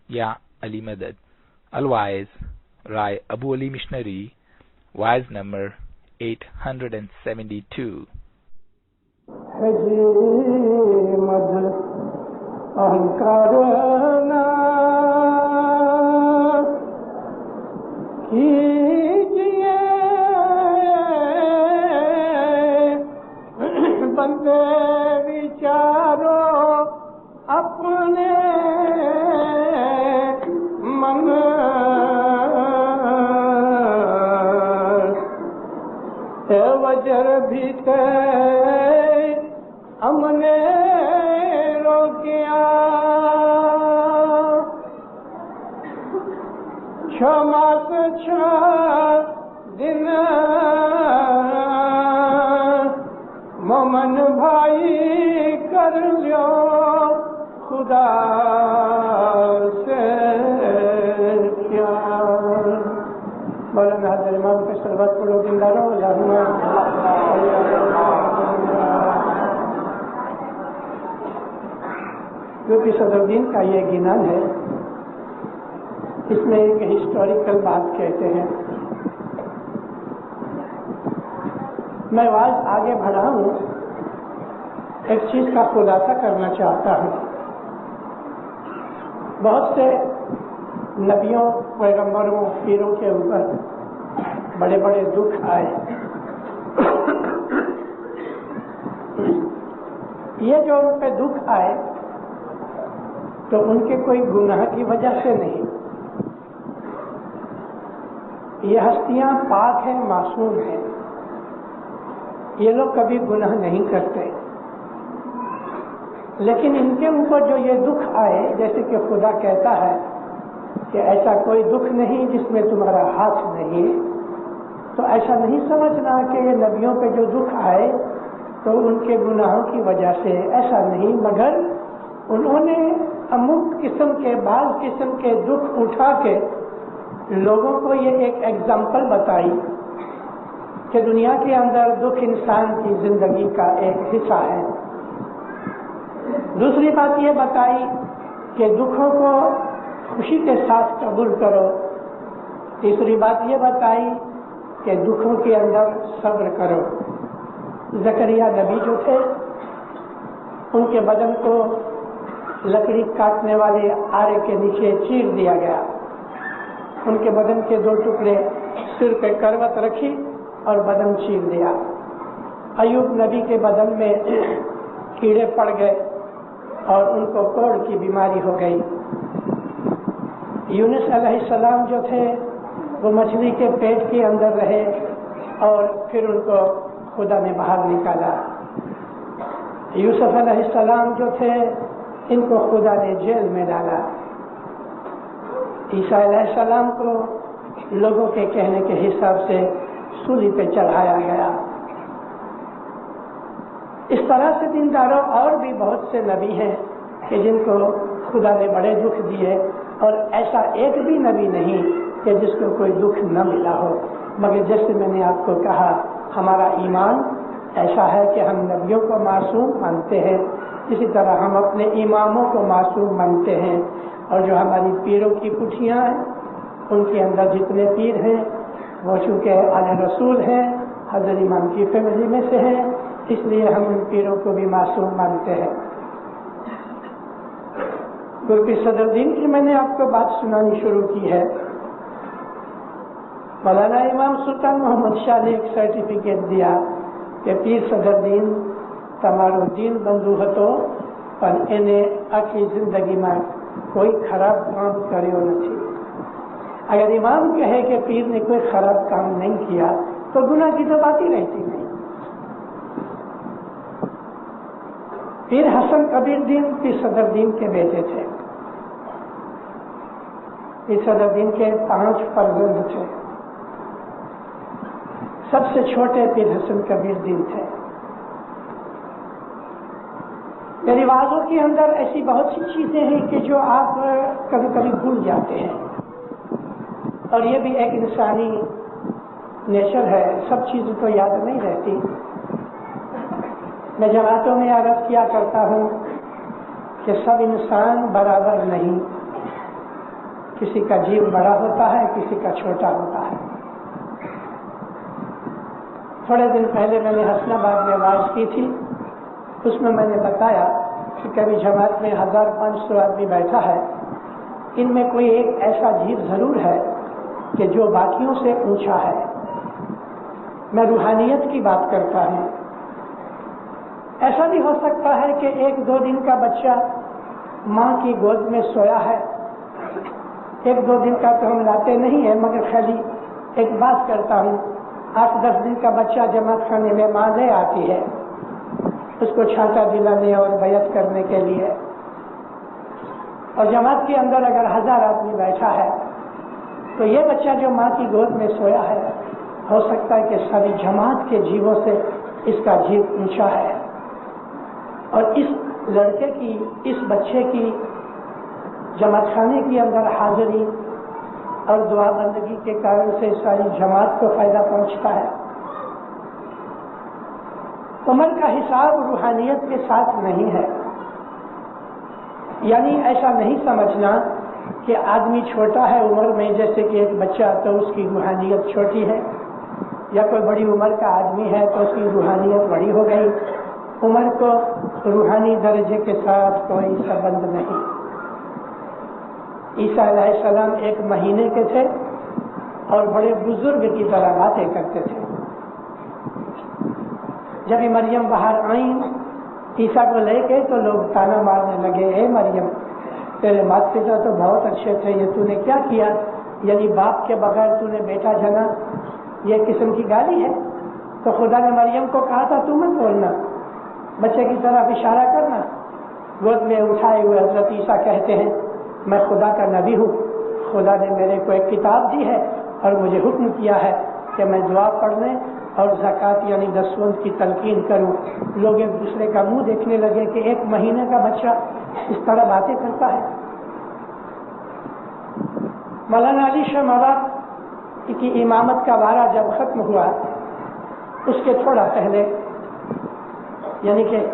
یا علی مدد. الوائز رائے ابو علی missionary, wise number 872. مد اہنکار کیجئے بندے وچارو اپنے من وجر بھی تے ہم نے روکیا چھماس چھا دن مومن بھائی کر لو خدا سے پیار. مولانا حضرت امام کے سربت پڑھو زندہ رہو. کیونکہ صدر الدین کا یہ گنان ہے, اس میں ایک ہسٹوریکل بات کہتے ہیں. میں آواز آگے بڑھاؤں, ایک چیز کا خلاصہ کرنا چاہتا ہوں. بہت سے نبیوں, پیغمبروں, پیروں کے اوپر بڑے بڑے دکھ آئے. یہ جو ان پہ دکھ آئے تو ان کے کوئی گناہ کی وجہ سے نہیں. یہ ہستیاں پاک ہیں, معصوم ہیں, یہ لوگ کبھی گناہ نہیں کرتے. لیکن ان کے اوپر جو یہ دکھ آئے, جیسے کہ خدا کہتا ہے کہ ایسا کوئی دکھ نہیں جس میں تمہارا ہاتھ نہیں, تو ایسا نہیں سمجھنا کہ یہ نبیوں پہ جو دکھ آئے تو ان کے گناہوں کی وجہ سے, ایسا نہیں, مگر انہوں نے اموک قسم کے, بعض قسم کے دکھ اٹھا کے لوگوں کو یہ ایک ایگزامپل بتائی کہ دنیا کے اندر دکھ انسان کی زندگی کا ایک حصہ ہے. دوسری بات یہ بتائی کہ دکھوں کو خوشی کے ساتھ قبول کرو. تیسری بات یہ بتائی کہ دکھوں کے اندر صبر کرو. زکریا نبی جو تھے, ان کے بدن کو لکڑی کاٹنے والے آرے کے نیچے چیر دیا گیا. ان کے بدن کے 2 ٹکڑے سر پہ کروٹ رکھی اور بدن چیر دیا. ایوب نبی کے بدن میں کیڑے پڑ گئے اور ان کو کوڑ کی بیماری ہو گئی. یونس علیہ السلام جو تھے وہ مچھلی کے پیٹ کے اندر رہے اور پھر ان کو خدا نے باہر نکالا. یوسف علیہ السلام جو تھے ان کو خدا نے جیل میں ڈالا. عیسیٰ علیہ السلام کو لوگوں کے کہنے کے حساب سے سولی پہ چڑھایا گیا. اس طرح سے دینداروں اور بھی بہت سے نبی ہیں کہ جن کو خدا نے بڑے دکھ دیے, اور ایسا ایک بھی نبی نہیں کہ جس کو کوئی دکھ نہ ملا ہو. مگر جیسے میں نے آپ کو کہا, ہمارا ایمان ایسا ہے کہ ہم نبیوں کو معصوم مانتے ہیں, اسی طرح ہم اپنے اماموں کو معصوم مانتے ہیں. اور جو ہماری پیروں کی کٹھیاں ہیں, ان کے اندر جتنے پیر ہیں وہ چونکہ آل رسول ہیں, حضرت امام کی فیملی میں سے ہیں, اس لیے ہم ان پیروں کو بھی معصوم مانتے ہیں. گرپیر صدر الدین کی میں نے آپ کو بات سنانی شروع کی ہے. مولانا امام سلطان محمد شاہ نے ایک سرٹیفکیٹ دیا کہ پیر صدر الدین تمہارو دین بندو ہتو پر انہیں آخری زندگی میں کوئی خراب کام کرو نہیں. اگر امام کہے کہ پیر نے کوئی خراب کام نہیں کیا تو گناہ کی تو بات ہی رہتی نہیں. پیر حسن کبیر دین پیر صدر الدین کے بیٹے تھے. پیر صدر الدین کے 5 فرزند تھے. سب سے چھوٹے پیر حسن کبیر دین تھے. رواجوں کے اندر ایسی بہت سی چیزیں ہیں کہ جو آپ کبھی کبھی بھول جاتے ہیں, اور یہ بھی ایک انسانی نیچر ہے, سب چیزیں تو یاد نہیں رہتی. میں جماعتوں میں عرض کیا کرتا ہوں کہ سب انسان برابر نہیں, کسی کا جیو بڑا ہوتا ہے، کسی کا چھوٹا ہوتا ہے۔ تھوڑے دن پہلے میں نے حسن آباد میں آواز کی تھی، اس میں میں نے بتایا کہ کبھی جماعت میں 1500 آدمی بیٹھا ہے، ان میں کوئی ایک ایسا جیو ضرور ہے کہ جو باقیوں سے اونچا ہے۔ میں روحانیت کی بات کرتا ہوں۔ ایسا بھی ہو سکتا ہے کہ 1-2 دن کا بچہ ماں کی گود میں سویا ہے، 1-2 دن کا تو ہم لاتے نہیں ہیں، مگر خالی ایک بات کرتا ہوں، 8-10 دن کا بچہ جماعت خانے میں ماں لے آتی ہے اس کو چھانٹا دلانے اور بیعت کرنے کے لیے، اور جماعت کے اندر اگر 1000 آدمی بیٹھا ہے تو یہ بچہ جو ماں کی گود میں سویا ہے، ہو سکتا ہے کہ ساری جماعت کے جیووں سے اس کا جیو اونچا ہے، اور اس لڑکے کی، اس بچے کی جماعت خانے کے اندر حاضری اور دعا بندگی کے کارن سے ساری جماعت کو فائدہ پہنچتا ہے۔ عمر کا حساب روحانیت کے ساتھ نہیں ہے، یعنی ایسا نہیں سمجھنا کہ آدمی چھوٹا ہے عمر میں، جیسے کہ ایک بچہ تو اس کی روحانیت چھوٹی ہے، یا کوئی بڑی عمر کا آدمی ہے تو اس کی روحانیت بڑی ہو گئی۔ عمر کو روحانی درجے کے ساتھ کوئی سبند نہیں۔ عیسیٰ علیہ السلام 1 مہینے کے تھے اور بڑے بزرگ کی طرح باتیں کرتے تھے۔ جب مریم باہر آئیں عیسیٰ کو لے کے تو لوگ تانا مارنے لگے، اے مریم تیرے ماتا پتا تو بہت اچھے تھے، یہ تو نے کیا کیا، یعنی باپ کے بغیر تو نے بیٹا جنا، یہ قسم کی گالی ہے۔ تو خدا نے مریم کو کہا تھا تو مت بولنا، بچے کی طرف اشارہ کرنا۔ گود میں اٹھائے ہوئے حضرت عیسیٰ کہتے ہیں میں خدا کا نبی ہوں، خدا نے میرے کو ایک کتاب دی ہے اور مجھے حکم کیا ہے کہ میں دعا پڑھنے اور زکوٰۃ یعنی دسوند کی تلقین کروں۔ لوگ ایک دوسرے کا منہ دیکھنے لگے کہ 1 مہینے کا بچہ اس طرح باتیں کرتا ہے۔ مولانا علی شاہ مبارک کی امامت کا وعدہ جب ختم ہوا، اس کے تھوڑا پہلے یعنی کہ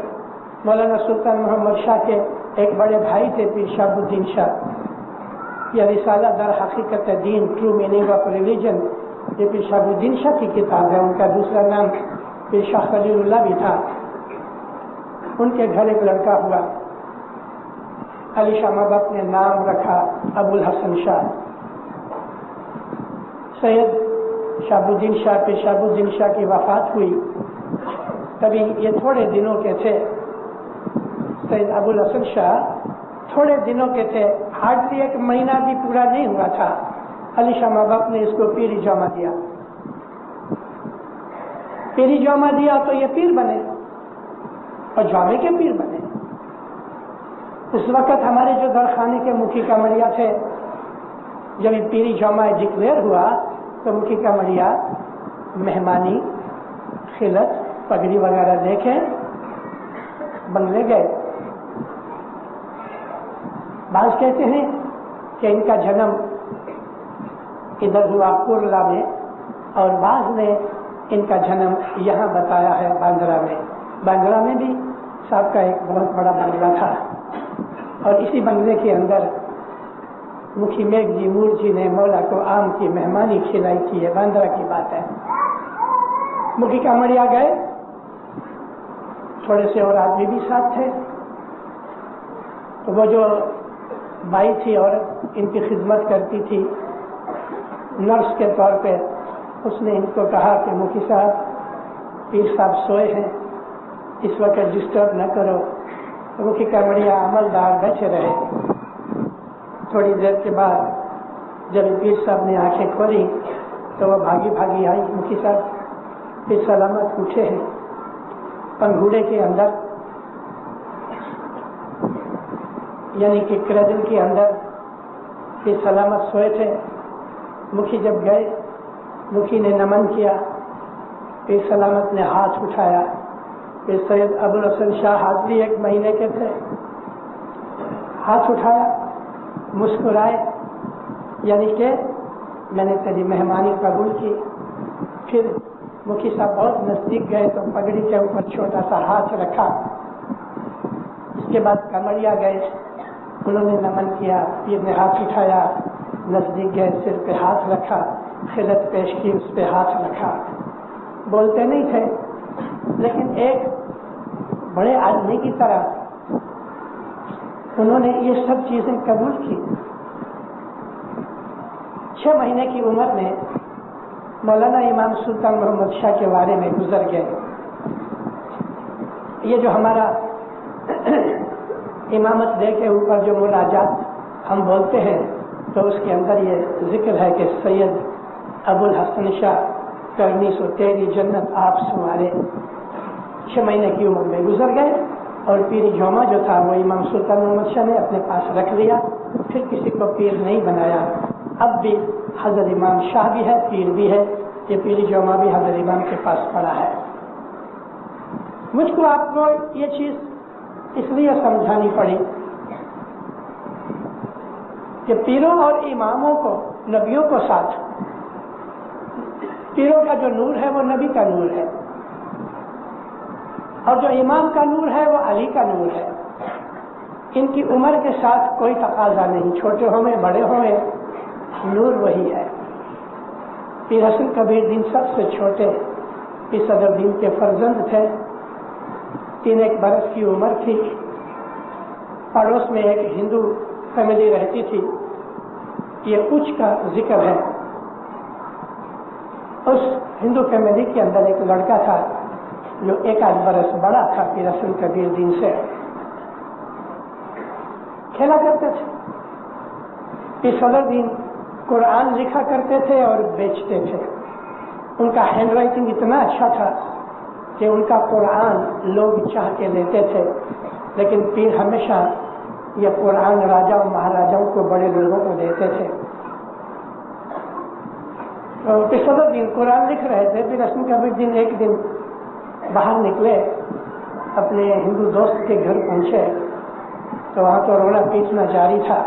مولانا سلطان محمد شاہ کے ایک بڑے بھائی تھے پیر شہاب الدین شاہ، یہ رسالہ در حقیقت دین ٹرو میننگ آف ریلیجن، یہ پیر شہاب الدین شاہ کی کتاب ہے، ان کا دوسرا نام پیر شاہ خلیل اللہ بھی تھا۔ ان کے گھر ایک لڑکا ہوا، علی شاہ مبارک نے نام رکھا ابو الحسن شاہ۔ سید شہاب الدین شاہ پیر شہاب الدین شاہ کی وفات ہوئی، تبھی یہ تھوڑے دنوں کے تھے، سید ابو الحسن شاہ تھوڑے دنوں کے تھے، ہارڈلی 1 مہینہ بھی پورا نہیں ہوا تھا، علی شاہ مبارک نے اس کو پیری جامہ دیا۔ پیری جامہ دیا تو یہ پیر بنے اور جامع کے پیر بنے۔ اس وقت ہمارے جو درخانے کے مکھی کامڑیا تھے، جب یہ پیری جامع ڈکلیئر ہوا تو مکھی کامڑیا مہمانی خلت پگڑی وغیرہ لے کے بنگلے گئے۔ بعض کہتے ہیں کہ ان کا جنم ادھر ہوا کرلا میں، اور بعض نے ان کا جنم یہاں بتایا ہے باندرا میں۔ باندرا میں بھی صاحب کا ایک بہت بڑا بنگلہ تھا، اور اسی بنگلے کے اندر مکھی میگھ جی مور جی نے مولا کو آم کی مہمانی کھلائی تھی، یہ باندرا کی بات ہے۔ مکھی کامڑیا گئے، تھوڑے سے اور آدمی بھی ساتھ تھے، تو وہ جو بائی تھی اور ان کی خدمت کرتی تھی نرس کے طور پہ، اس نے ان کو کہا کہ مکھی صاحب پیر صاحب سوئے ہیں، اس وقت ڈسٹرب نہ کرو۔ مکھی کامڑیا عملدار بیٹھے رہے۔ تھوڑی دیر کے بعد جب پیر صاحب نے آنکھیں کھولی تو وہ بھاگی بھاگی آئی، مکھی صاحب پھر سلامت اٹھے ہیں۔ پنگھوڑے کے اندر یعنی کہ کریڈل کے اندر پھر سلامت سوئے تھے۔ مکھی جب گئے، مکھی نے نمن کیا، پھر سلامت نے ہاتھ اٹھایا۔ پھر سید ابو الحسن شاہ حاضری 1 مہینے کے تھے، ہاتھ اٹھایا، مسکرائے، یعنی کہ میں نے تیری مہمانی قبول کی۔ پھر مکھی صاحب بہت نزدیک گئے تو پگڑی کے اوپر چھوٹا سا ہاتھ رکھا۔ اس کے بعد کمریا گئے، انہوں نے نمن کیا، پیر نے ہاتھ اٹھایا، نزدیک گئے، سر پہ ہاتھ رکھا، خلت پیش کی، اس پہ ہاتھ رکھا. بولتے نہیں تھے لیکن ایک بڑے آدمی کی طرح انہوں نے یہ سب چیزیں قبول کی. 6 مہینے کی عمر میں مولانا امام سلطان محمد شاہ کے بارے میں گزر گئے. یہ جو ہمارا امامت ڈے کے اوپر جو مناجات ہم بولتے ہیں تو اس کے اندر یہ ذکر ہے کہ سید ابو الحسن شاہ کرنی سو تیری جنت آپ سوارے 6 مہینے کی عمر میں گزر گئے. اور پیر جوما جو تھا وہ امام سلطان محمد شاہ نے اپنے پاس رکھ لیا، پھر کسی کو پیر نہیں بنایا. اب بھی حضرت امام شاہ بھی ہے، پیر بھی ہے. یہ پیر جوما بھی حضرت امام کے پاس پڑا ہے. مجھ کو آپ کو یہ چیز اس لیے سمجھانی پڑی کہ پیروں اور اماموں کو، نبیوں کو ساتھ، پیروں کا جو نور ہے وہ نبی کا نور ہے، اور جو امام کا نور ہے وہ علی کا نور ہے. ان کی عمر کے ساتھ کوئی تقاضا نہیں، چھوٹے ہوئے بڑے ہوئے، نور وہی ہے. پیر حسن کبیر دین سب سے چھوٹے پیر صدر دین کے فرزند تھے. 3 برس کی عمر تھی. پڑوس میں ایک ہندو فیملی رہتی تھی. یہ کچھ کا ذکر ہے. اس ہندو فیملی کے اندر ایک لڑکا تھا جو 1 برس بڑا تھا پیر حسن کبیر دین سے. کھیلا کرتے تھے. پیر صدر دین قرآن لکھا کرتے تھے اور بیچتے تھے. ان کا ہینڈ رائٹنگ اتنا اچھا تھا کہ ان کا قرآن لوگ چاہ کے لیتے تھے. لیکن پیر ہمیشہ یہ قرآن راجا اور مہاراجاؤں کو، بڑے لوگوں کو دیتے تھے. پیر صدر دین قرآن لکھ رہے تھے. پیر حسن کبیر دین ایک دن باہر نکلے، اپنے ہندو دوست کے گھر پہنچے تو وہاں تو رونا پیٹنا جاری تھا.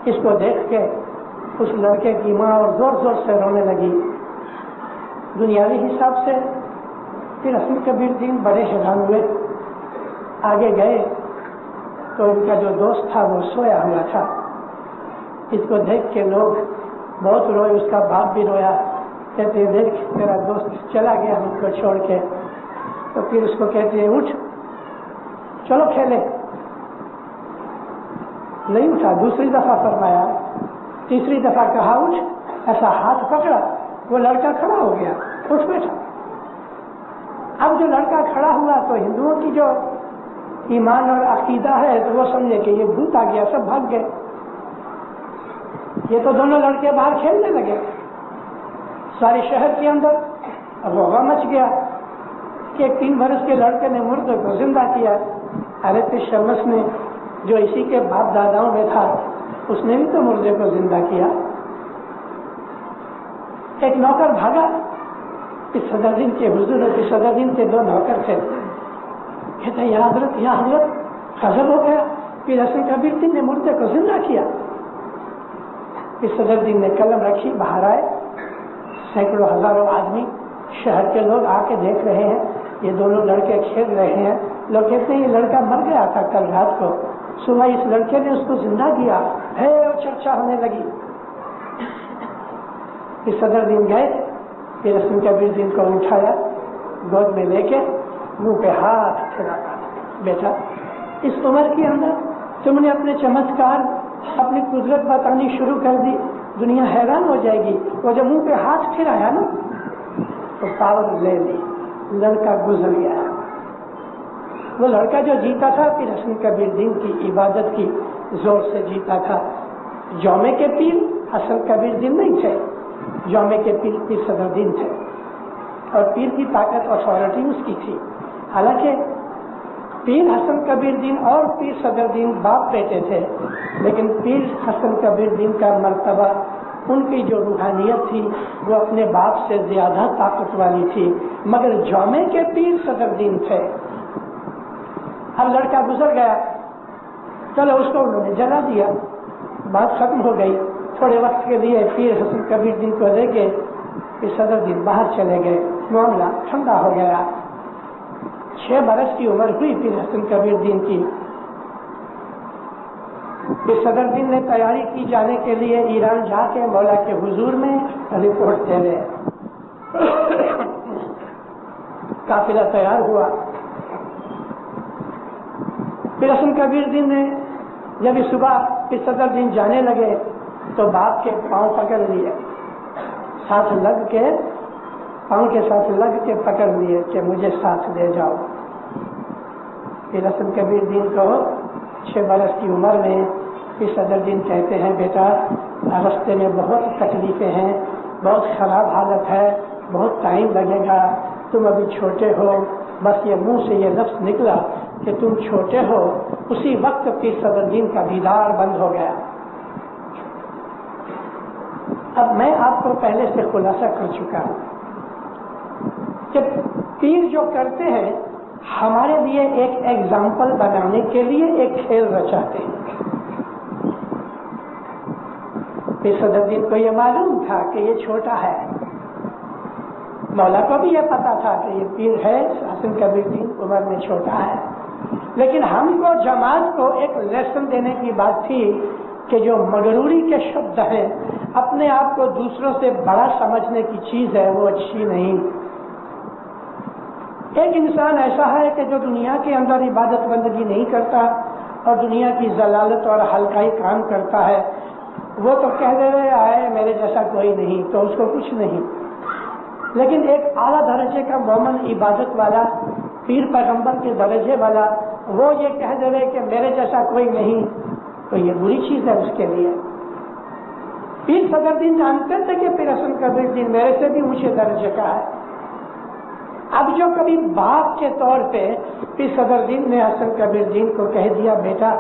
اس کو دیکھ کے اس لڑکے کی ماں اور زور زور سے رونے لگی. دنیاوی حساب سے پھر حسن کبیر دین بڑے حیران ہوئے. آگے گئے تو ان کا جو دوست تھا وہ سویا ہوا تھا. اس کو دیکھ کے لوگ بہت روئے. اس کا باپ بھی رویا. کہتے دیکھ میرا دوست چلا گیا ہم کو چھوڑ کے. تو پھر اس کو کہتے ہیں اٹھ چلو کھیلے. نہیں اٹھا. دوسری دفعہ فرمایا. تیسری دفعہ کہا اٹھ. ایسا ہاتھ پکڑا وہ لڑکا کھڑا ہو گیا. اٹھ بیٹھا. اب جو لڑکا کھڑا ہوا تو ہندوؤں کی جو ایمان اور عقیدہ ہے تو وہ سمجھے کہ یہ بھوت آ گیا. سب بھاگ گئے. یہ تو دونوں لڑکے باہر کھیلنے لگے. سارے شہر کے اندر غوغا مچ گیا کہ 3 برس کے لڑکے نے مردے کو زندہ کیا. حضرت شمس نے جو اسی کے باپ داداؤں میں تھا اس نے بھی تو مردے کو زندہ کیا. ایک نوکر بھاگا کہ صدر دین کے حضور اور صدر دین کے 2 نوکر تھے. کہتے یا حضرت غضب ہو گیا. پھر حسن کبیر دین نے مردے کو زندہ کیا. پھر صدر دین نے قلم رکھی. باہر آئے. سینکڑوں ہزاروں آدمی شہر کے لوگ آ کے دیکھ رہے ہیں. یہ دونوں لڑکے کھیل رہے ہیں. لوگ کہتے ہیں یہ لڑکا مر گیا تھا کل رات کو. صبح اس لڑکے نے اس کو زندہ کیا ہے اور چرچا ہونے لگی. پھر صدر دین گئے. پھر حسن کبیر دین کو اٹھایا, گود میں لے کے منہ پہ ہاتھ پھیراتا. بیٹا اس عمر کے اندر تم نے اپنے چمتکار اپنی قدرت بتانی شروع کر دی. دنیا حیران ہو جائے گی. وہ جب منہ پہ ہاتھ پھرایا نا تو پاور لے لی. لڑکا گزر گیا. وہ لڑکا جو جیتا تھا پھر حسن کبیر دین کی عبادت کی زور سے جیتا تھا. جومے کے پیر حسن کبیر دین نہیں تھے. جومے کے پیر پیر صدر دین تھے اور پیر کی طاقت اتھارٹی اس کی تھی. حالانکہ پیر حسن کبیر دین اور پیر صدر دین باپ بیٹے تھے, لیکن پیر حسن کبیر دین کا مرتبہ, ان کی جو روحانیت تھی وہ اپنے باپ سے زیادہ طاقت والی تھی. مگر جومے کے پیر صدر دین تھے. اب لڑکا گزر گیا. چلو اس کو انہوں نے جلا دیا. بات ختم ہو گئی. تھوڑے وقت کے لیے پیر حسن کبیر دین کو لے کے پھر صدر دین باہر چلے گئے. معاملہ ٹھنڈا ہو گیا. 6 برس کی عمر ہوئی پیر حسن کبیر دین کی. پھر صدر دین نے تیاری کی جانے کے لیے ایران جا کے مولا کے حضور میں رپورٹ دے رہے. قافلہ تیار ہوا. پھر حسن کبیر دین نے جب صبح پھر صدر دین جانے لگے تو باپ کے پاؤں پکڑ لیے, ساتھ لگ کے پاؤں کے ساتھ لگ کے پکڑ لیے کہ مجھے ساتھ لے جاؤ. پھر حسن کبیر دین کو 6 برس کی عمر میں پھر صدر دین کہتے ہیں بیٹا راستے میں بہت تکلیفیں ہیں, بہت خراب حالت ہے, بہت ٹائم لگے گا, تم ابھی چھوٹے ہو. بس یہ منہ سے یہ لفظ نکلا کہ تم چھوٹے ہو, اسی وقت پھر صدر دین کا دیدار بند ہو گیا. اب میں آپ کو پہلے سے خلاصہ کر چکا ہوں کہ پیر جو کرتے ہیں ہمارے لیے ایک ایگزامپل بنانے کے لیے ایک کھیل رچاتے ہیں. پھر صدر دین کو یہ معلوم تھا کہ یہ چھوٹا ہے, مولا کو بھی یہ پتا تھا کہ یہ پیر ہے, حسن کبیر دین عمر میں چھوٹا ہے, لیکن ہم کو جماعت کو ایک لیسن دینے کی بات تھی کہ جو مغروری کے شبد ہیں, اپنے آپ کو دوسروں سے بڑا سمجھنے کی چیز ہے, وہ اچھی نہیں. ایک انسان ایسا ہے کہ جو دنیا کے اندر عبادت بندگی نہیں کرتا اور دنیا کی ضلالت اور ہلکائی کام کرتا ہے, وہ تو کہہ دے رہے آئے میرے جیسا کوئی نہیں, تو اس کو کچھ نہیں. لیکن ایک اعلیٰ درجے کا مومن عبادت والا, پیر پیغمبر کے درجے والا, وہ یہ کہہ دے رہے کہ میرے جیسا کوئی نہیں, تو یہ بری چیز ہے اس کے لیے. پیر صدر دین جانتے تھے کہ پیر حسن کبیر دین میرے سے بھی اونچے درجے کا ہے. اب جو کبھی باپ کے طور پہ پیر صدر دین نے حسن کبیر دین کو کہہ دیا بیٹا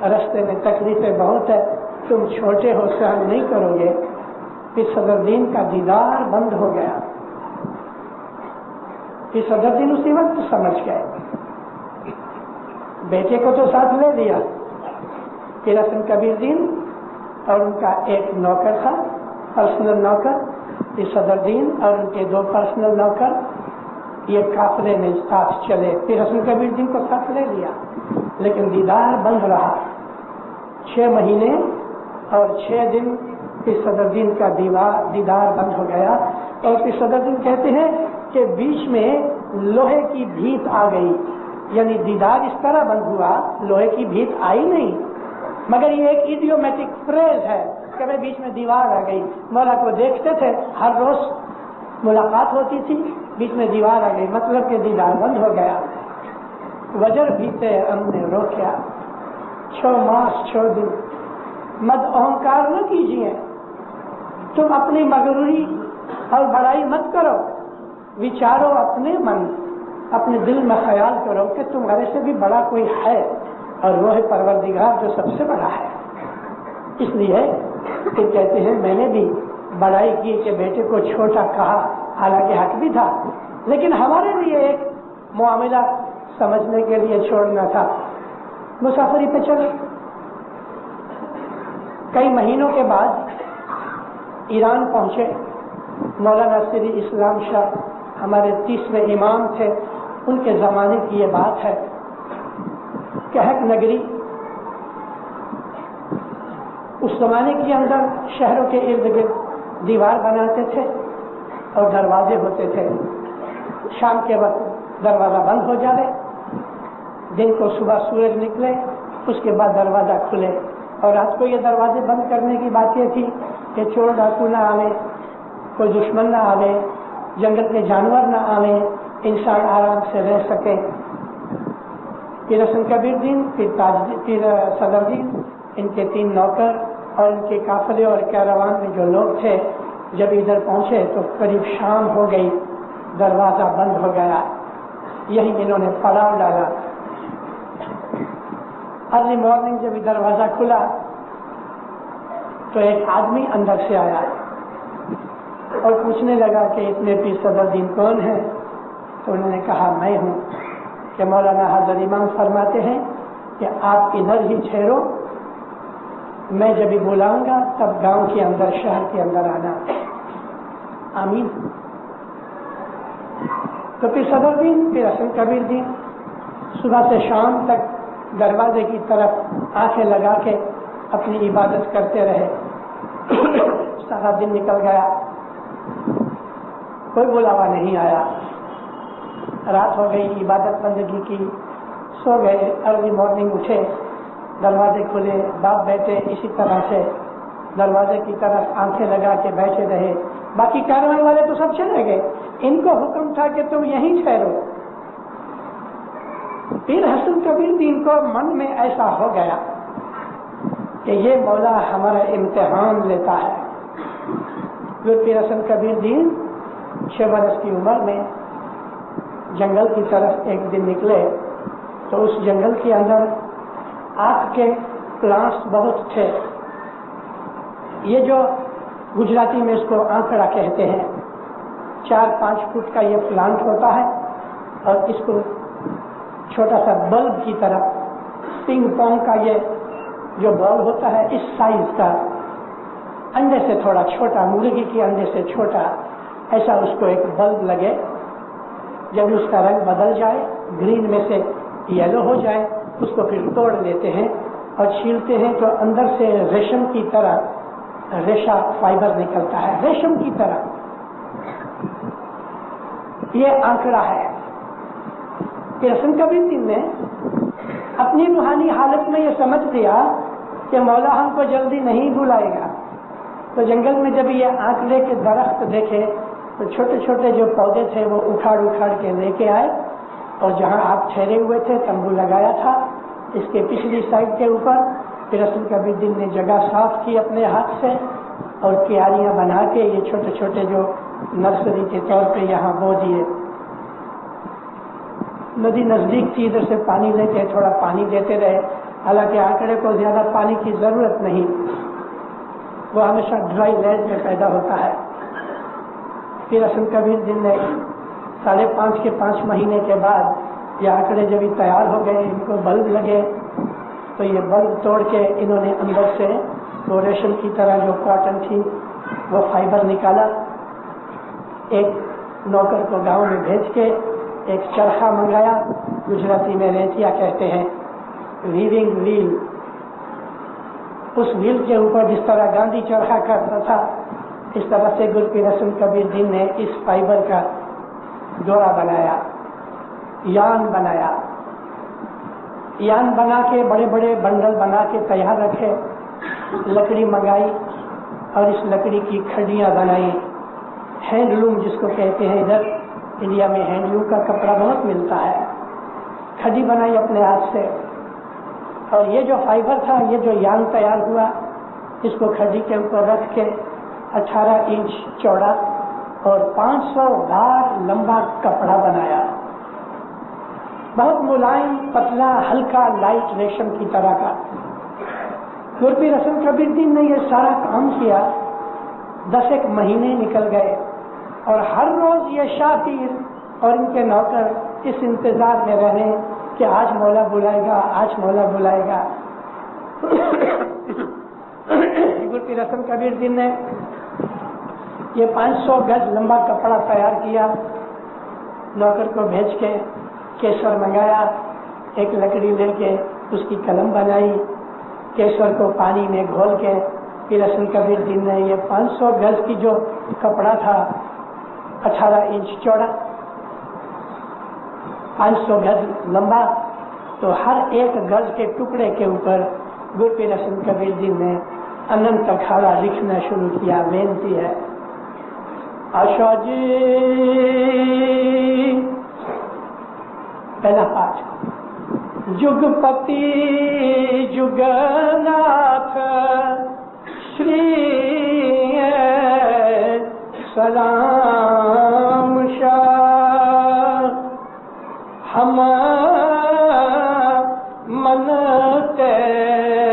رستے میں تکلیفیں بہت ہے, تم چھوٹے ہو, سہن نہیں کرو گے, پھر صدر دین کا دیدار بند ہو گیا. پھر صدر دین اسی وقت سمجھ گئے, بیٹے کو تو ساتھ لے لیا. پھر حسن کبیر دین اور ان کا ایک نوکر تھا, پرسنل نوکر, پھر صدر دین اور ان کے 2 پرسنل نوکر, یہ قافلے میں ساتھ چلے. پھر حسن کبیر دین کو ساتھ لے لیا, لیکن دیدار بند رہا. 6 مہینے اور 6 دن پھر صدر دین کا دیدار بند ہو گیا. اور پھر صدر دین کہتے ہیں کہ بیچ میں لوہے کی بھیت آ گئی, یعنی دیدار اس طرح بند ہوا, لوہے کی بھیت آئی نہیں, مگر یہ ایک ایڈیومیٹک فریز ہے کہ میں بیچ میں دیوار آ گئی. مولا کو دیکھتے تھے, ہر روز ملاقات ہوتی تھی, بیچ میں دیوار آ گئی, مطلب کہ دیدار بند ہو گیا. وجر بیتے ہم نے روکیا, 6 ماس 6 دن. مد اہنکار نہ کیجیے, تم اپنی مغروری اور بڑائی مت کرو, وچارو اپنے من, اپنے دل میں خیال کرو کہ تمہارے سے بھی بڑا کوئی ہے, اور وہ ہے پروردگار جو سب سے بڑا ہے. اس لیے پھر کہتے ہیں میں نے بھی بڑائی کی کہ بیٹے کو چھوٹا کہا, حالانکہ حق بھی تھا, لیکن ہمارے لیے ایک معاملہ سمجھنے کے لیے چھوڑنا تھا. مسافری پہ چلے. کئی مہینوں کے بعد ایران پہنچے. مولانا سری اسلام شاہ ہمارے 30ویں امام تھے, ان کے زمانے کی یہ بات ہے. کہک نگری اس زمانے کے اندر شہروں کے ارد گرد دیوار بناتے تھے اور دروازے ہوتے تھے. شام کے وقت دروازہ بند ہو جائے, دن کو صبح سورج نکلے, اس کے بعد دروازہ کھلے. اور رات کو یہ دروازے بند کرنے کی بات یہ تھی کہ چور ڈاکو نہ آوے, کوئی دشمن نہ آوے, جنگل کے جانور نہ آوے, انسان آرام سے رہ سکے. پھر حسن کبیر دین, پھر صدر دین, ان کے 3 نوکر اور ان کے قافلے اور کیروان میں جو لوگ تھے, جب ادھر پہنچے تو قریب شام ہو گئی, دروازہ بند ہو گیا. یہی انہوں نے پڑاؤ ڈالا. ارلی مارننگ جب دروازہ کھلا تو ایک آدمی اندر سے آیا اور پوچھنے لگا کہ اتنے پیر صدر دین کون ہے؟ تو انہوں نے کہا میں ہوں. کہ مولانا حضرت امام فرماتے ہیں کہ آپ ادھر ہی ٹھہرو, میں جب بھی بلاؤں گا تب گاؤں کے اندر, شہر کے اندر آنا. آمین. تو پھر صدر دین, پھر حسن کبیر دین صبح سے شام تک دروازے کی طرف آنکھیں لگا کے اپنی عبادت کرتے رہے. سارا دن نکل گیا, کوئی بلاوا نہیں آیا. رات ہو گئی, عبادت بندگی کی, سو گئے. ارلی مارننگ اٹھے, دروازے کھلے, باپ بیٹے اسی طرح سے دروازے کی طرف آنکھیں لگا کے بیٹھے رہے. باقی کارواں والے تو سب چلے گئے. ان کو حکم تھا کہ تم یہیں ٹھہرو. پیر حسن کبیر دین کو من میں ایسا ہو گیا کہ یہ مولا ہمارا امتحان لیتا ہے. پیر حسن کبیر دین 6 برس کی عمر میں جنگل کی طرف ایک دن نکلے تو اس جنگل کے اندر آک کے پلانٹس بہت تھے. یہ جو گجراتی میں اس کو آنکڑا کہتے ہیں, 4-5 فٹ کا یہ پلانٹ ہوتا ہے اور اس کو چھوٹا سا بلب کی طرح پنگ پونگ کا یہ جو بال ہوتا ہے اس سائز کا, انڈے سے تھوڑا چھوٹا, مرغی کے انڈے سے چھوٹا, ایسا اس کو ایک بلب لگے. جب اس کا رنگ بدل جائے, گرین میں سے یلو ہو جائے, اس کو پھر توڑ لیتے ہیں اور چھیلتے ہیں تو اندر سے ریشم کی طرح ریشا فائبر نکلتا ہے, ریشم کی طرح. یہ آنکڑا ہے. پیر حسن کبیر دین نے اپنی روحانی حالت میں یہ سمجھ لیا کہ مولا ہم کو جلدی نہیں بلائے گا. تو جنگل میں جب یہ آنکڑے کے درخت دیکھے تو چھوٹے چھوٹے جو پودے تھے وہ اکھاڑ کے لے کے آئے, اور جہاں آپ ٹھہرے ہوئے تھے تمبو لگایا تھا اس کے پچھلی سائڈ کے اوپر پیر حسن کبیر دین نے جگہ صاف کی اپنے ہاتھ سے اور کیاریاں بنا کے یہ چھوٹے چھوٹے جو نرسری کے طور پہ یہاں بو دیے. ندی نزدیک تھی, ادھر سے پانی لیتے, تھوڑا پانی دیتے رہے. حالانکہ آنکڑے کو زیادہ پانی کی ضرورت نہیں, وہ ہمیشہ ڈرائی لینڈ میں پیدا ہوتا ہے. پیر حسن کبیر دین نے 5.5 کے 5 مہینے کے بعد یہ آنکڑے جب تیار ہو گئے, ان کو بلب لگے تو یہ بلب توڑ کے انہوں نے اندر سے وہ ریشم کی طرح جو کاٹن تھی وہ فائبر نکالا. ایک نوکر کو گاؤں میں بھیج کے ایک چرخا منگایا, گجراتی میں ریتیا کہتے ہیں, ویونگ ویل. اس ویل کے اوپر جس طرح گاندھی چرخا کرتا تھا اس طرح سے گرو پیر حسن کبیر دین نے اس فائبر کا ڈورا بنایا, یان بنایا. یان بنا کے بڑے بڑے بنڈل بنا کے تیار رکھے. لکڑی منگائی اور اس لکڑی کی کھڈیاں بنائی. ہینڈ لوم جس کو کہتے ہیں, ادھر انڈیا میں ہینڈ لوم کا کپڑا بہت ملتا ہے. کھڈی بنائی اپنے ہاتھ سے, اور یہ جو فائبر تھا, یہ جو یان تیار ہوا, اس کو کھڈی کے اوپر رکھ کے 18 انچ چوڑا اور 500 بار لمبا کپڑا بنایا. بہت ملائم, پتلا, ہلکا, لائٹ ریشم کی طرح کا. گرو پیر حسن کبیر دین نے یہ سارا کام کیا. 10 مہینے نکل گئے اور ہر روز یہ شاہ پیر اور ان کے نوکر اس انتظار میں رہے کہ آج مولا بلائے گا, آج مولا بلائے گا. گرو پیر حسن کبیر دین نے یہ 500 گز لمبا کپڑا تیار کیا. نوکر کو بھیج کے کیسر منگایا, ایک لکڑی لے کے اس کی قلم بنائی. کیسر کو پانی میں گھول کے پیر حسن کبیر دین نے یہ 500 گز کی جو کپڑا تھا 18 انچ چوڑا, 500 گز لمبا, تو ہر ایک گز کے ٹکڑے کے اوپر گرو پیر حسن کبیر دین نے اننت اکھاڑا لکھنا شروع کیا. بینتی ہے آشا جی, پہلا پاٹ. جگپتی جگناتھ شری سلام شاہ, ہم من تیرے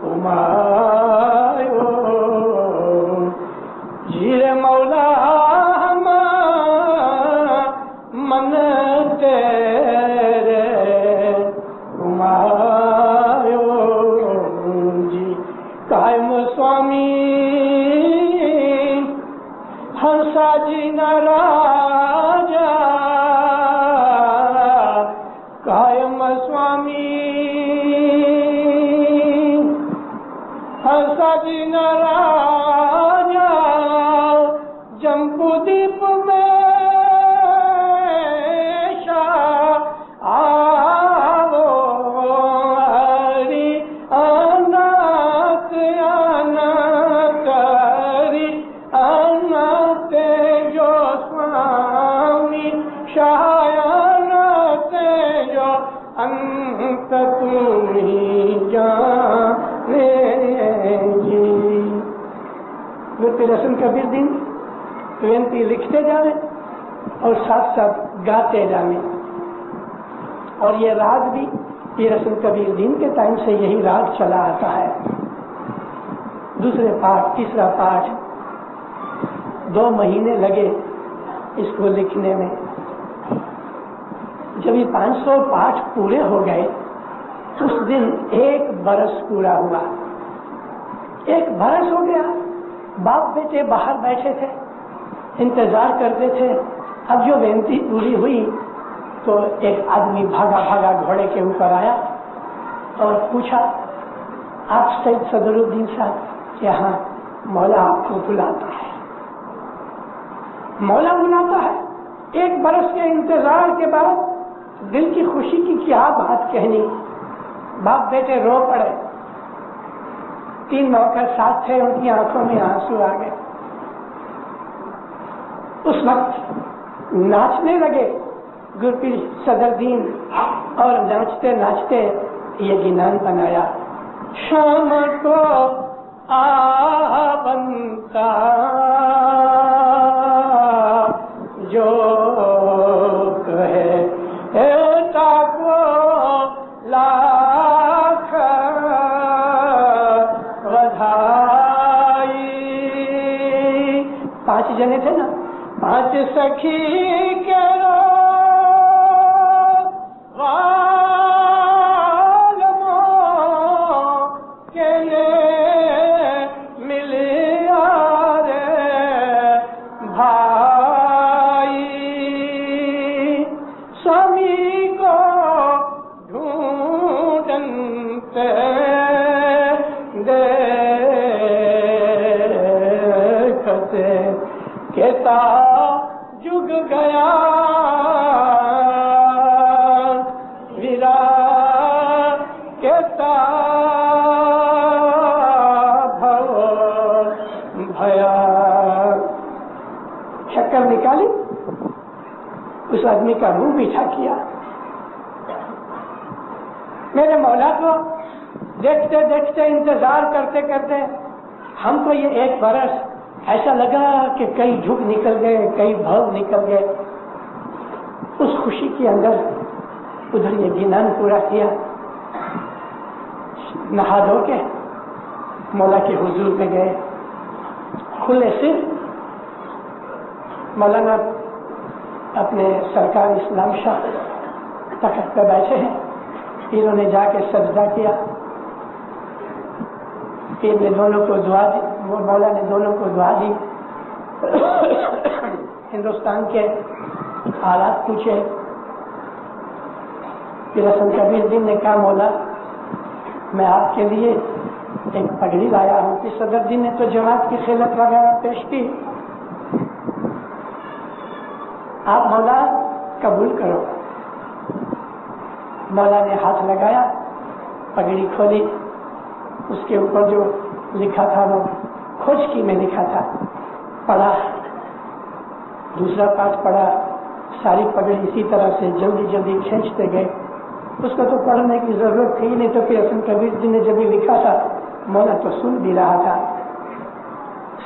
ہمایوں, جیر مولا ہم من تیرے ہمایوں جی. قائم سوامی پیر حسن کبیر دین وینتی لکھتے جائیں اور ساتھ ساتھ گاتے جائیں. اور یہ راگ بھی پیر حسن کبیر دین کے ٹائم سے یہی راگ چلا آتا ہے. دوسرے پاٹ تیسرا پاٹ 2 مہینے لگے اس کو لکھنے میں. جب یہ 500 پاٹ پورے ہو گئے اس دن 1 برس پورا ہوا. 1 برس ہو گیا. باپ بیٹے باہر بیٹھے تھے, انتظار کرتے تھے. اب جو وینتی پوری ہوئی تو ایک آدمی بھاگا بھاگا گھوڑے کے اوپر آیا اور پوچھا, آپ سید صدر الدین صاحب؟ کہ ہاں, مولا آپ کو بلاتا ہے. مولا بلاتا ہے. 1 برس کے انتظار کے بعد دل کی خوشی کی کیا بات کہنی. باپ بیٹے رو پڑے. 3 نوکر ساتھ تھے, ان کی آنکھوں میں آنسو آ گئے. اس وقت ناچنے لگے گرپیر صدر دین, اور ناچتے ناچتے یہ گنان بنایا. شام کو آ بنتا جو کہے کو لاکھ بدھائی. 5 جنے تھے نا, 5 سخی کے جگ گیا ویرا کہتا بھیا. شکر نکالی, اس آدمی کا منہ میٹھا کیا. میرے مولا کو دیکھتے دیکھتے انتظار کرتے کرتے ہم کو یہ 1 برس ایسا لگا کہ کئی جھگ نکل گئے, کئی بھو نکل گئے. اس خوشی کے اندر ادھر یہ گنان پورا کیا. نہا دھو کے مولا کے حضور میں گئے. کھلے سر مولانا اپنے سرکار اسلام شاہ تخت پہ بیٹھے ہیں. پیروں نے جا کے سجدہ کیا. پیر نے دونوں کو دعا دی, مولا نے دونوں کو دعا دی. ہندوستان کے حالات پوچھے. پیر حسن کبیر دین نے کہا, مولا میں آپ کے لیے ایک پگڑی لایا ہوں. پیر صدر دین نے تو جماعت کی خلعت وغیرہ پیش کی. آپ مولا قبول کرو. مولا نے ہاتھ لگایا, پگڑی کھولی. اس کے اوپر جو لکھا تھا وہ کھوجکی میں لکھا تھا. پڑھا, دوسرا پاٹ پڑھا. ساری پگڑی اسی طرح سے جلدی جلدی کھینچتے گئے. اس کو تو پڑھنے کی ضرورت تھی نہیں, تو پھر حسن کبیر جی نے جب لکھا تھا مولا تو سن بھی رہا تھا.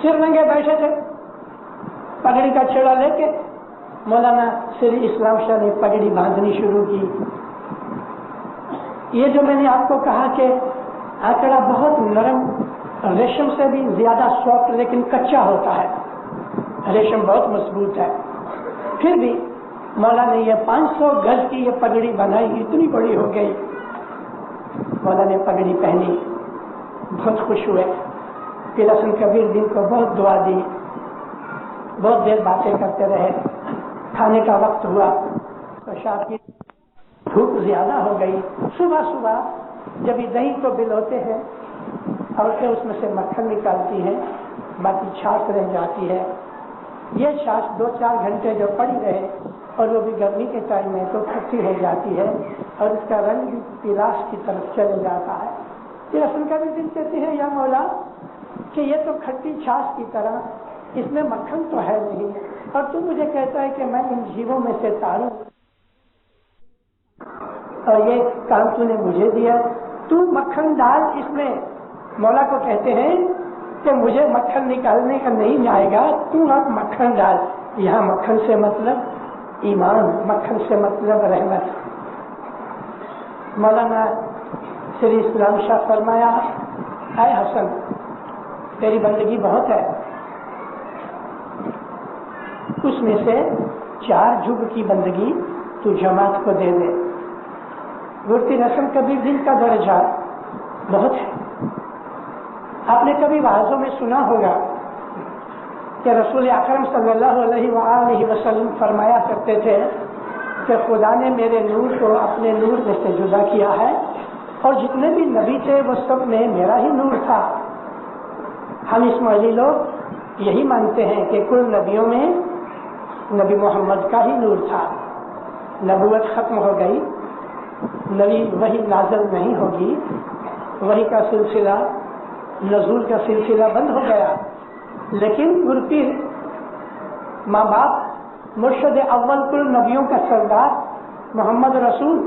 سر ننگے بیٹھے تھے. پگڑی کا چھڑا لے کے مولانا سری اسلام شاہ نے پگڑی باندھنی شروع کی. یہ جو میں نے آپ کو کہا کہ آکڑا بہت نرم, ریشم سے بھی زیادہ سافٹ لیکن کچا ہوتا ہے. ریشم بہت مضبوط ہے. پھر بھی مولا نے یہ 500 گز کی یہ پگڑی بنائی, اتنی بڑی ہو گئی. مولا نے پگڑی پہنی, بہت خوش ہوئے. پیر حسن کبیر دین کو بہت دعا دی. بہت دیر باتیں کرتے رہے. کھانے کا وقت ہوا تو شام کی دھوپ زیادہ ہو گئی. صبح صبح جب یہ دہی کو بلوتے ہیں عورتیں اس میں سے مکھن نکالتی ہیں, باقی چھاچ رہ جاتی ہے. یہ چھاچ 2-4 گھنٹے جو پڑی رہے, اور وہ بھی گرمی کے ٹائم میں تو کھٹی ہو جاتی ہے اور اس کا رنگ بھی پیلاش کی طرف چلے جاتا ہے. پھر حسن کبیر دین کہتے ہیں, یا مولا کہ یہ تو کھٹی چھاچ کی طرح, اس میں مکھن تو ہے نہیں, اور تو مجھے کہتا ہے کہ میں ان جیووں میں سے تاروں, اور یہ کام تو نے مجھے دیا, تو مکھن ڈال اس میں. مولا کو کہتے ہیں کہ مجھے مکھن نکالنے کا نہیں آئے گا، تو اب مکھن ڈال۔ یہاں مکھن سے مطلب ایمان، مکھن سے مطلب رحمت۔ مولانا سری اسلام شاہ فرمایا، اے حسن تیری بندگی بہت ہے، اس میں سے 4 جگ کی بندگی تو جماعت کو دے دے۔ گر پیر حسن کبیر دل کا درجہ بہت ہے۔ آپ نے کبھی وعظوں میں سنا ہوگا کہ رسول اکرم صلی اللہ علیہ وآلہ وسلم فرمایا کرتے تھے کہ خدا نے میرے نور کو اپنے نور میں سے جدا کیا ہے، اور جتنے بھی نبی تھے وہ سب میں میرا ہی نور تھا۔ ہم اسماعیلی لوگ یہی مانتے ہیں کہ کل نبیوں میں نبی محمد کا ہی نور تھا۔ نبوت ختم ہو گئی، نبی وہی نازل نہیں ہوگی، وہی کا سلسلہ، نزول کا سلسلہ بند ہو گیا۔ لیکن گرپیر ماں باپ مرشد اول کل نبیوں کا سردار محمد رسول،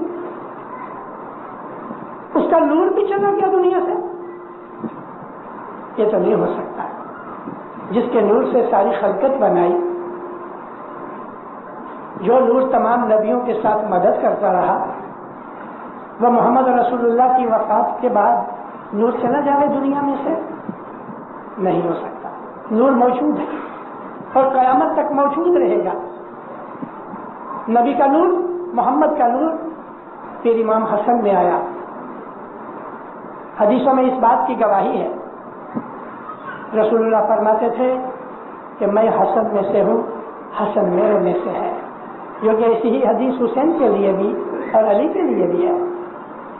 اس کا نور بھی چلا گیا دنیا سے؟ یہ تو نہیں ہو سکتا۔ جس کے نور سے ساری خلقت بنائی، جو نور تمام نبیوں کے ساتھ مدد کرتا رہا، وہ محمد رسول اللہ کی وفات کے بعد نور چلا جائے دنیا میں سے؟ نہیں ہو سکتا۔ نور موجود ہے اور قیامت تک موجود رہے گا۔ نبی کا نور، محمد کا نور پھر امام حسن میں آیا۔ حدیثوں میں اس بات کی گواہی ہے، رسول اللہ فرماتے تھے کہ میں حسن میں سے ہوں، حسن میرے میں سے ہے، جو کہ ایسی ہی حدیث حسین کے لیے بھی اور علی کے لیے بھی ہے۔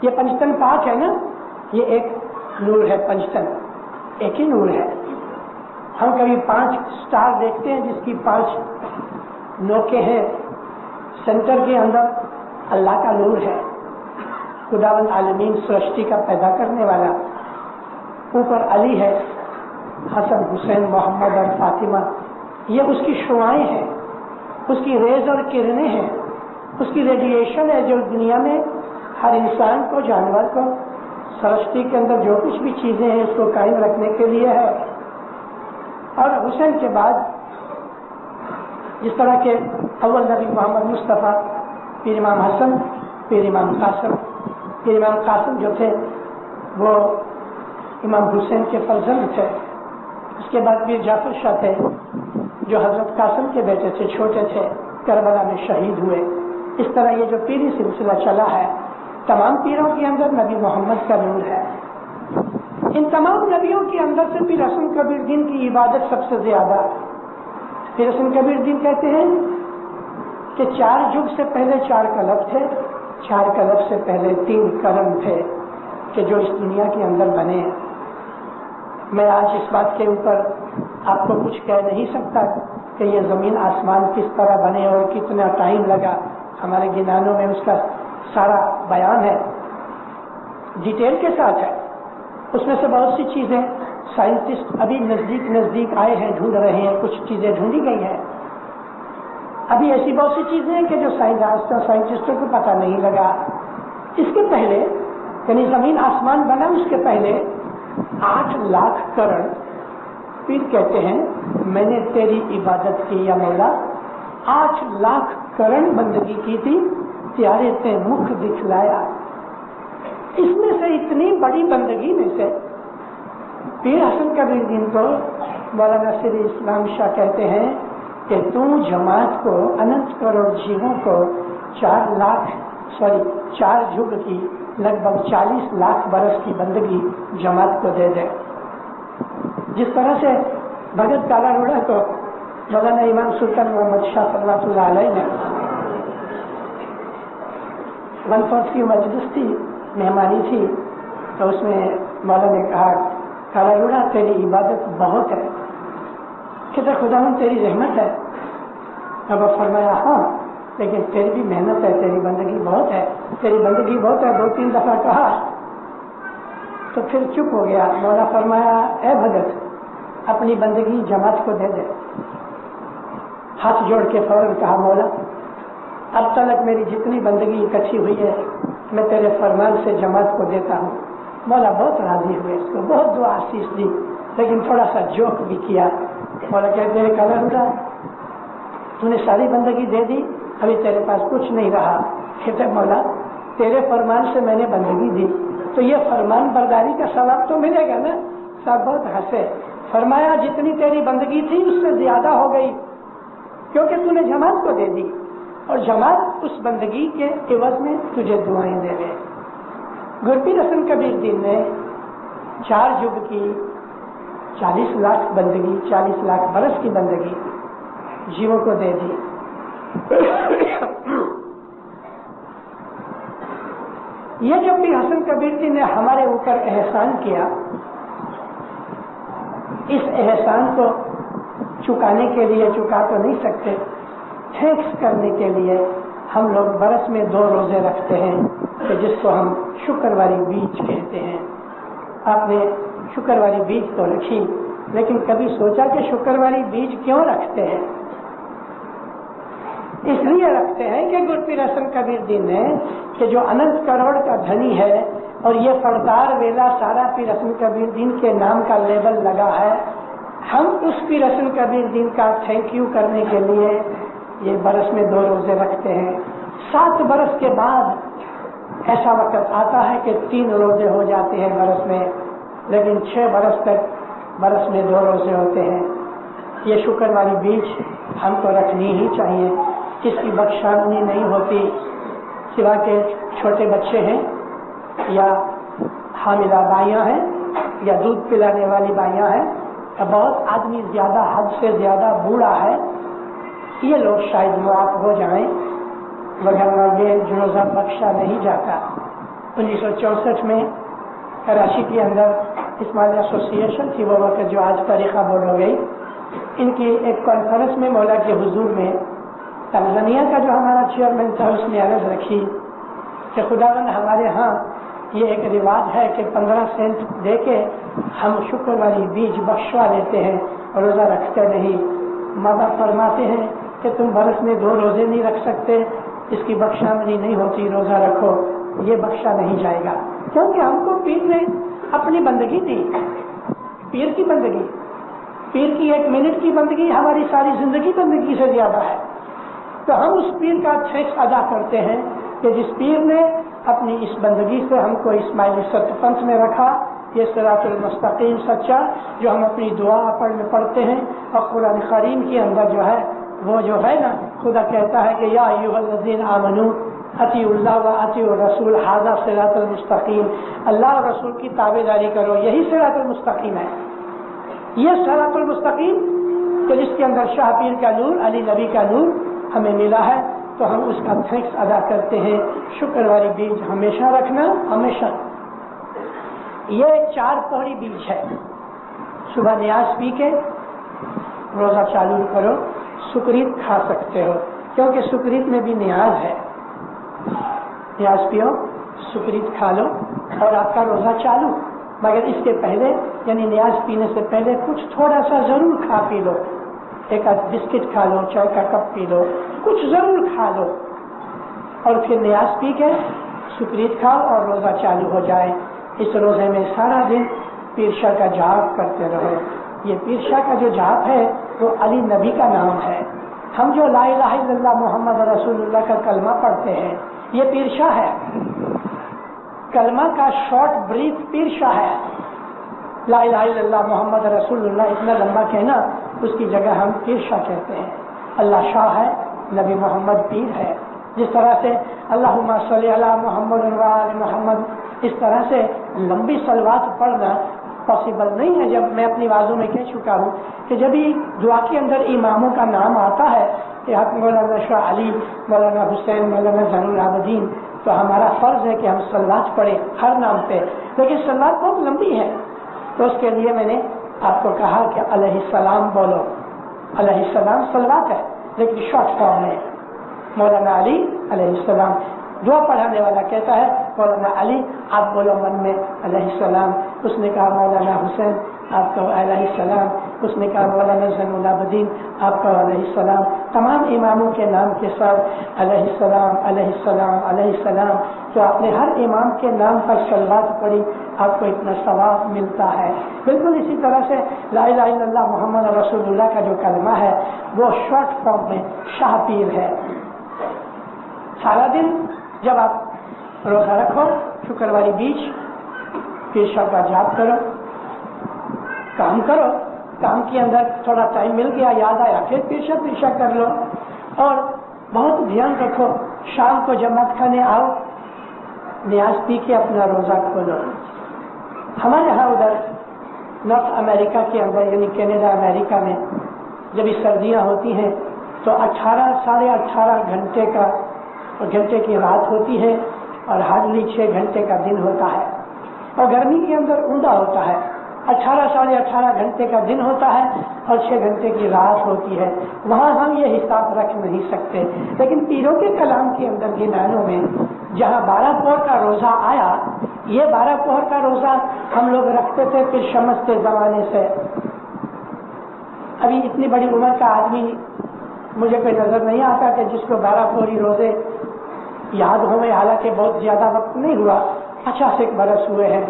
یہ پنجتن پاک ہے نا، یہ ایک نور ہے، پنجتن ایک ہی نور ہے۔ ہم کبھی 5 سٹار دیکھتے ہیں جس کی 5 نوکیں ہیں، سینٹر کے اندر اللہ کا نور ہے، خداوند عالمین سرشٹی کا پیدا کرنے والا، اوپر علی ہے، حسن حسین محمد اور فاطمہ، یہ اس کی شعاعیں ہیں، اس کی ریز اور کرنیں ہیں، اس کی ریڈیشن ہے جو دنیا میں ہر انسان کو، جانور کو، سرشٹی کے اندر جو کچھ بھی چیزیں ہیں اس کو قائم رکھنے کے لیے ہے۔ اور حسین کے بعد جس طرح کے اول نبی محمد مصطفیٰ، پھر امام حسن، پھر امام قاسم، پھر امام قاسم جو تھے وہ امام حسین کے فرزند تھے، اس کے بعد پھر جعفر شاہ تھے جو حضرت قاسم کے بیٹے تھے، چھوٹے تھے، کربلا میں شہید ہوئے۔ اس طرح یہ جو پیری سلسلہ چلا ہے، تمام پیروں کے اندر نبی محمد کا نور ہے۔ ان تمام نبیوں کے اندر سے پیر حسن کبیر دین کی عبادت سب سے زیادہ۔ پیر حسن کبیر دین کہتے ہیں کہ 4 جگ سے پہلے 4 کلب تھے، 4 کلب سے پہلے 3 کرم تھے کہ جو اس دنیا کے اندر بنے۔ میں آج اس بات کے اوپر آپ کو کچھ کہہ نہیں سکتا کہ یہ زمین آسمان کس طرح بنے اور کتنا ٹائم لگا، ہمارے گنانوں میں اس کا سارا بیان ہے، ڈیٹیل کے ساتھ ہے۔ اس میں سے بہت سی چیزیں سائنٹسٹ ابھی نزدیک آئے ہیں، ڈھونڈ رہے ہیں، کچھ چیزیں ڈھونڈی گئی ہیں۔ ابھی ایسی بہت سی چیزیں ہیں کہ جو سائنٹسٹوں کو پتہ نہیں لگا۔ اس کے پہلے یعنی زمین آسمان بنا، اس کے پہلے 8 لاکھ کروڑ پیر کہتے ہیں میں نے تیری عبادت کی یا مولا، 8 لاکھ کروڑ بندگی کی تھی، پیارے تے مکھ دکھلایا۔ اس میں سے اتنی بڑی بندگی میں سے پیر حسن کبیر دین کو مولانا سری اسلام شاہ کہتے ہیں کہ تو جماعت کو، اننت کروڑ جیووں کو 4 جگ کی لگ بھگ 40 لاکھ برس کی بندگی جماعت کو دے دے۔ جس طرح سے بھگت کالا روڑا کو مولانا امام سلطان محمد شاہ صلی اللہ علیہ نے 140 مجلس تھی، مہمانی تھی، تو اس میں مولا نے کہا کالا روڑا تیری عبادت بہت ہے، کہتا خداوند تیری رحمت ہے؟ اب فرمایا ہاں لیکن تیری بھی محنت ہے، تیری بندگی بہت ہے، تیری بندگی بہت ہے، 2-3 دفعہ کہا تو پھر چپ ہو گیا۔ مولا فرمایا اے بھگت اپنی بندگی جماعت کو دے دے۔ ہاتھ جوڑ کے فوراً کہا مولا اب تک میری جتنی بندگی اکٹھی ہوئی ہے میں تیرے فرمان سے جماعت کو دیتا ہوں۔ مولا بہت راضی ہوئے، اس کو بہت دعا آشیش دی لیکن تھوڑا سا جوک بھی کیا. مولا کہتے ہیں کلر اڑا, تو نے ساری بندگی دے دی, ابھی تیرے پاس کچھ نہیں رہا. کہتے مولا تیرے فرمان سے میں نے بندگی دی تو یہ فرمان برداری کا ثواب تو ملے گا نا. سب بہت ہنسے. فرمایا جتنی تیری بندگی تھی اس سے زیادہ ہو گئی, کیونکہ تو نے جماعت کو دے دی اور جماعت اس بندگی کے عوض میں تجھے دعائیں دے گئے. گرپیر حسن کبیر دین نے 4 جگ کی 40 لاکھ بندگی, 40 لاکھ برس کی بندگی جیووں کو دے دی. یہ جب بھی حسن کبیر دین نے ہمارے اوپر احسان کیا, اس احسان کو چکانے کے لیے, چکا تو نہیں سکتے, تھینکس کرنے کے لیے ہم لوگ برس میں 2 روزے رکھتے ہیں کہ جس کو ہم شکر والی بیج کہتے ہیں. آپ نے شکر والی بیج تو رکھی, لیکن کبھی سوچا کہ شکر والی بیج کیوں رکھتے ہیں؟ اس لیے رکھتے ہیں کہ گرپیر حسن کبیر دین نے کہ جو اننت کروڑ کا دھنی ہے اور یہ فردار ویلا سارا پیر حسن کبیر دین کے نام کا لیبل لگا ہے, ہم اس پیر حسن کبیر دین کا تھینک یو کرنے کے لیے یہ برس میں 2 روزے رکھتے ہیں. 7 برس کے بعد ایسا وقت آتا ہے کہ 3 روزے ہو جاتے ہیں برس میں, لیکن 6 برس تک برس میں 2 روزے ہوتے ہیں. یہ شکر والی بیج ہم کو رکھنی ہی چاہیے. اس کی بخشانی نہیں ہوتی سوا کہ چھوٹے بچے ہیں یا حاملہ بائیاں ہیں یا دودھ پلانے والی بائیاں ہیں یا بہت آدمی زیادہ حد سے زیادہ بوڑھا ہے, یہ لوگ شاید معاف ہو جائیں, وغیرہ یہ روزہ بخشا نہیں جاتا. 1964 میں کراچی کے اندر اسماعیل ایسوسی ایشن تھی, وہ وقت جو آج طریقہ بول ہو گئی, ان کی ایک کانفرنس میں مولا کے حضور میں تنزانیہ کا جو ہمارا چیئرمین تھا اس نے عرض رکھی کہ خداوند ہمارے ہاں یہ ایک رواج ہے کہ 15 سینٹ دے کے ہم شکر والی بیج بخشوا لیتے ہیں, روزہ رکھتے نہیں. ماں باپ فرماتے ہیں کہ تم برس میں 2 روزے نہیں رکھ سکتے, اس کی بخشامنی نہیں ہوتی, روزہ رکھو. یہ بخشا نہیں جائے گا, کیونکہ ہم کو پیر نے اپنی بندگی دی. پیر کی بندگی, پیر کی 1 منٹ کی بندگی ہماری ساری زندگی بندگی سے زیادہ ہے. تو ہم اس پیر کا تھینکس ادا کرتے ہیں کہ جس پیر نے اپنی اس بندگی سے ہم کو اسماعیلی ست پنتھ میں رکھا. یہ صراط المستقیم سچا جو ہم اپنی دعا پڑھتے ہیں, اور قرآن کریم کے اندر جو ہے وہ جو ہے نا, خدا کہتا ہے کہ یا ایھا الذین آمنوا اطیعوا اللہ و اطیعوا الرسول ھذا صراط المستقیم, اللہ اور رسول کی تابع داری کرو, یہی صراط المستقیم ہے. یہ صراط المستقیم کہ جس کے اندر شاہ پیر کا نور, علی نبی کا نور ہمیں ملا ہے, تو ہم اس کا تھینکس ادا کرتے ہیں. شکر والی بیج ہمیشہ رکھنا, ہمیشہ. یہ 4 پہڑی بیج ہے. صبح نیاز پی کے روزہ چالو کرو, سکریت کھا سکتے ہو کیونکہ سکریت میں بھی نیاز ہے. نیاز پیو, سکریت کھا لو اور آپ کا روزہ چالو. مگر اس کے پہلے یعنی نیاز پینے سے پہلے کچھ تھوڑا سا ضرور کھا پی لو, 1 آدھ بسکٹ کھا لو, چائے کا کپ پی لو, کچھ ضرور کھا لو, اور پھر نیاز پی کے سکریت کھاؤ اور روزہ چالو ہو جائے. اس روزے میں سارا دن پیر شاہ کا جاپ کرتے رہو. یہ پیر شاہ کا جو جاپ ہے وہ علی نبی کا نام ہے. ہم جو لا الہ الا اللہ محمد رسول اللہ کا کلمہ پڑھتے ہیں یہ پیر شاہ ہے. کلمہ کا شارٹ بریف پیر شاہ ہے. لا الہ الا اللہ محمد رسول اللہ اتنا لمبا کہنا, اس کی جگہ ہم پیر شاہ کہتے ہیں. اللہ شاہ ہے, نبی محمد پیر ہے. جس طرح سے اللہم صلی علی محمد و آل محمد, اس طرح سے لمبی صلوات پڑھنا پاسبل نہیں ہے. جب میں اپنی بازوں میں کہہ چکا ہوں کہ جب ہی دعا کے اندر اماموں کا نام آتا ہے کہ مولانا شاہ علی, مولانا حسین, مولانا زین العابدین, تو ہمارا فرض ہے کہ ہم صلوات پڑھیں ہر نام پہ. لیکن صلوات بہت لمبی ہے, تو اس کے لیے میں نے آپ کو کہا کہ علیہ السلام بولو. علیہ السلام صلوات ہے لیکن شارٹ فارم ہے. مولانا علی علیہ السلام. دعا پڑھانے والا کہتا ہے مولانا علی آپ بولو من میں علیہ السلام. اس نے کہا مولانا حسین آپ کو علیہ السلام. اس نے کہا مولانا زین العابدین آپ کا علیہ السلام. تمام اماموں کے نام کے ساتھ علیہ السلام علیہ السلام علیہ السلام. تو آپ نے ہر امام کے نام پر صلوات پڑھی, آپ کو اتنا ثواب ملتا ہے۔ بالکل اسی طرح سے لا الہ الا اللہ محمد رسول اللہ کا جو کلمہ ہے وہ شارٹ فارم میں شاہ پیر ہے۔ سارا دن جب آپ روزہ رکھو، شکرواری بیچ پیر شاہ کا جاپ کرو، کام کرو، کام کے اندر تھوڑا ٹائم مل گیا، یاد آیا پھر پیر شاہ کر لو، اور بہت دھیان رکھو شام کو جب مت کھانے آؤ نیاز پی کے اپنا روزہ کھولو۔ ہمارے یہاں ادھر نارتھ امریکہ کے اندر یعنی کینیڈا امریکہ میں جب اس سردیاں ہوتی ہیں تو 18 ساڑھے 18 گھنٹے کی رات ہوتی ہے اور ہارڈلی 6 گھنٹے کا دن ہوتا ہے، اور گرمی کے اندر اوندا ہوتا ہے، 18 ساڑھے 18 گھنٹے کا دن ہوتا ہے اور 6 گھنٹے کی رات ہوتی ہے۔ وہاں ہم یہ حساب رکھ نہیں سکتے، لیکن پیروں کے کلام کے اندر گنانوں میں جہاں 12 پور کا روزہ آیا، یہ 12 پور کا روزہ ہم لوگ رکھتے تھے پھر شمس کے زمانے سے۔ ابھی اتنی بڑی عمر کا آدمی مجھے کوئی نظر نہیں آتا کہ جس کو 12 پوری روزے یاد ہوئے، حالانکہ بہت زیادہ وقت نہیں ہوا، 85 برس ہوئے ہیں۔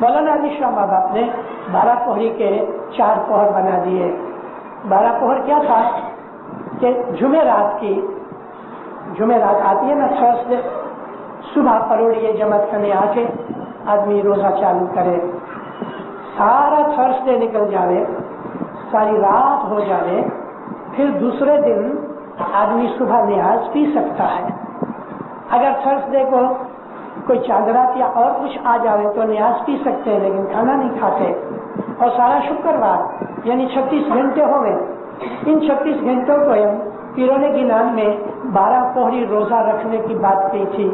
مولانا علی شاہ ماں باپ نے 12 پوری کے 4 پوہر بنا دیے۔ 12 پوہر کیا تھا کہ جمعرات آتی ہے نا، تھرسڈے صبح پروڑیے جماعت کرنے آ کے آدمی روزہ چالو کرے، سارا تھرسڈے نکل جاوے، ساری رات ہو جاوے، پھر دوسرے دن آدمی صبح نیاز پی سکتا ہے۔ اگر تھرسڈے کو کوئی چاندرات یا اور کچھ آ جائے تو نیاز پی سکتے ہیں لیکن کھانا نہیں کھاتے، اور سارا شکروار یعنی 36 گھنٹے ہو گئے۔ ان 36 گھنٹوں کو پیروں نے گنان میں 12 پوہری روزہ رکھنے کی بات کی تھی،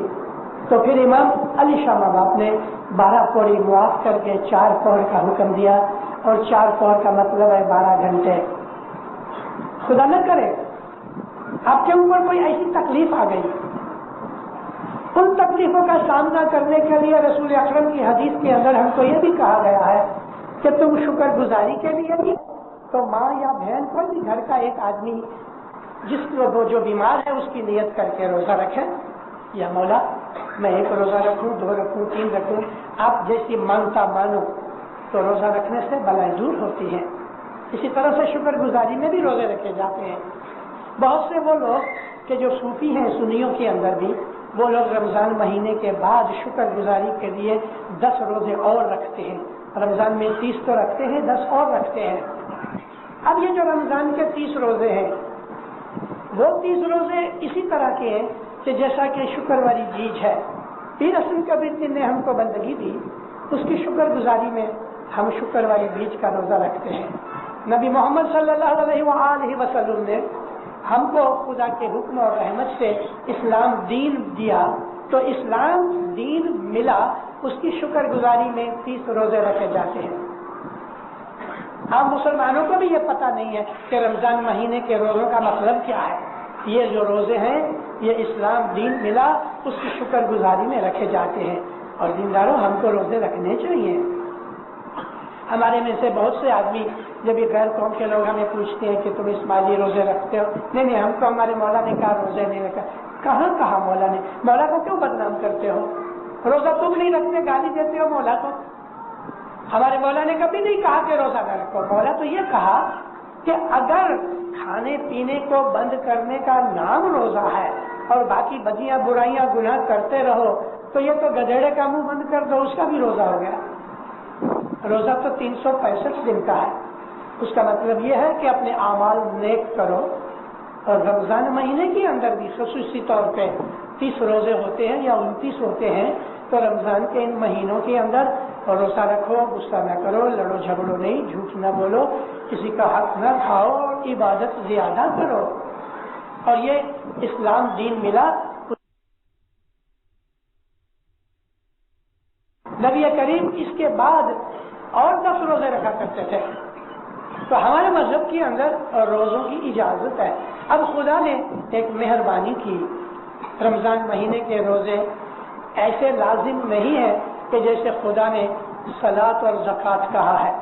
تو پھر امام علی شاہ ماں باپ نے 12 پوہری معاف کر کے 4 پوہر کا حکم دیا، اور 4 پوہر کا مطلب ہے 12 گھنٹے۔ خدا نہ کرے آپ کے اوپر کوئی ایسی تکلیف آ گئی، ان تکلیفوں کا سامنا کرنے کے لیے رسول اکرم کی حدیث کے اندر ہم کو یہ بھی کہا گیا ہے کہ تم شکر گزاری کے لیے بھی تو ماں یا بہن کوئی بھی گھر کا ایک آدمی جس کو جو بیمار ہے اس کی نیت کر کے روزہ رکھے، یا مولا میں 1 روزہ رکھوں، 2 رکھوں، 3 رکھوں، آپ جیسی مانتا مانو، تو روزہ رکھنے سے بلائیں دور ہوتی ہیں۔ اسی طرح سے شکر گزاری میں بھی روزے رکھے جاتے ہیں۔ بہت سے وہ لوگ کہ جو صوفی ہیں، سنیوں کے اندر بھی وہ لوگ رمضان مہینے کے بعد شکر گزاری کے لیے 10 روزے اور رکھتے ہیں۔ رمضان میں 30 تو رکھتے ہیں، 10 اور رکھتے ہیں۔ اب یہ جو رمضان کے 30 روزے ہیں وہ 30 روزے اسی طرح کے ہیں کہ جیسا کہ شکر والی بیج ہے، پیر اسم کبیر نے ہم کو بندگی دی، اس کی شکر گزاری میں ہم شکر والی بیج کا روزہ رکھتے ہیں۔ نبی محمد صلی اللہ علیہ وآلہ وسلم نے ہم کو خدا کے حکم اور رحمت سے اسلام دین دیا، تو اسلام دین ملا، اس کی شکر گزاری میں 30 روزے رکھے جاتے ہیں۔ عام مسلمانوں کو بھی یہ پتہ نہیں ہے کہ رمضان مہینے کے روزوں کا مطلب کیا ہے۔ یہ جو روزے ہیں یہ اسلام دین ملا، اس کی شکر گزاری میں رکھے جاتے ہیں، اور دینداروں ہم کو روزے رکھنے چاہیے۔ ہمارے میں سے بہت سے آدمی جب یہ غیر قوم کے لوگ ہمیں پوچھتے ہیں کہ تم اسماعیلی روزے رکھتے ہو، نہیں ہم کو ہمارے مولا نے کہا روزے نہیں رکھا۔ کہاں کہا مولا نے؟ مولا کو کیوں بدنام کرتے ہو؟ روزہ تم نہیں رکھتے، گالی دیتے ہو مولا کو۔ ہمارے مولا نے کبھی نہیں کہا کہ روزہ نہ رکھو۔ مولا تو یہ کہا کہ اگر کھانے پینے کو بند کرنے کا نام روزہ ہے اور باقی بدیاں برائیاں گناہ کرتے رہو تو یہ تو گدھیڑے کا منہ بند کر دو، اس کا بھی روزہ ہو گیا۔ روزہ تو 365 دن کا ہے، اس کا مطلب یہ ہے کہ اپنے اعمال نیک کرو، اور رمضان مہینے کے اندر بھی خصوصی طور پہ 30 روزے ہوتے ہیں یا 29 ہوتے ہیں، تو رمضان کے ان مہینوں کے اندر روزہ رکھو، غصہ نہ کرو، لڑو جھگڑو نہیں، جھوٹ نہ بولو، کسی کا حق نہ کھاؤ، اور عبادت زیادہ کرو۔ اور یہ اسلام دین ملا۔ نبی کریم اس کے بعد اور 10 روزے رکھا کرتے تھے، تو ہمارے مذہب کے اندر روزوں کی اجازت ہے۔ اب خدا نے ایک مہربانی کی، رمضان مہینے کے روزے ایسے لازم نہیں ہے کہ جیسے خدا نے صلاۃ اور زکوٰۃ کہا ہے۔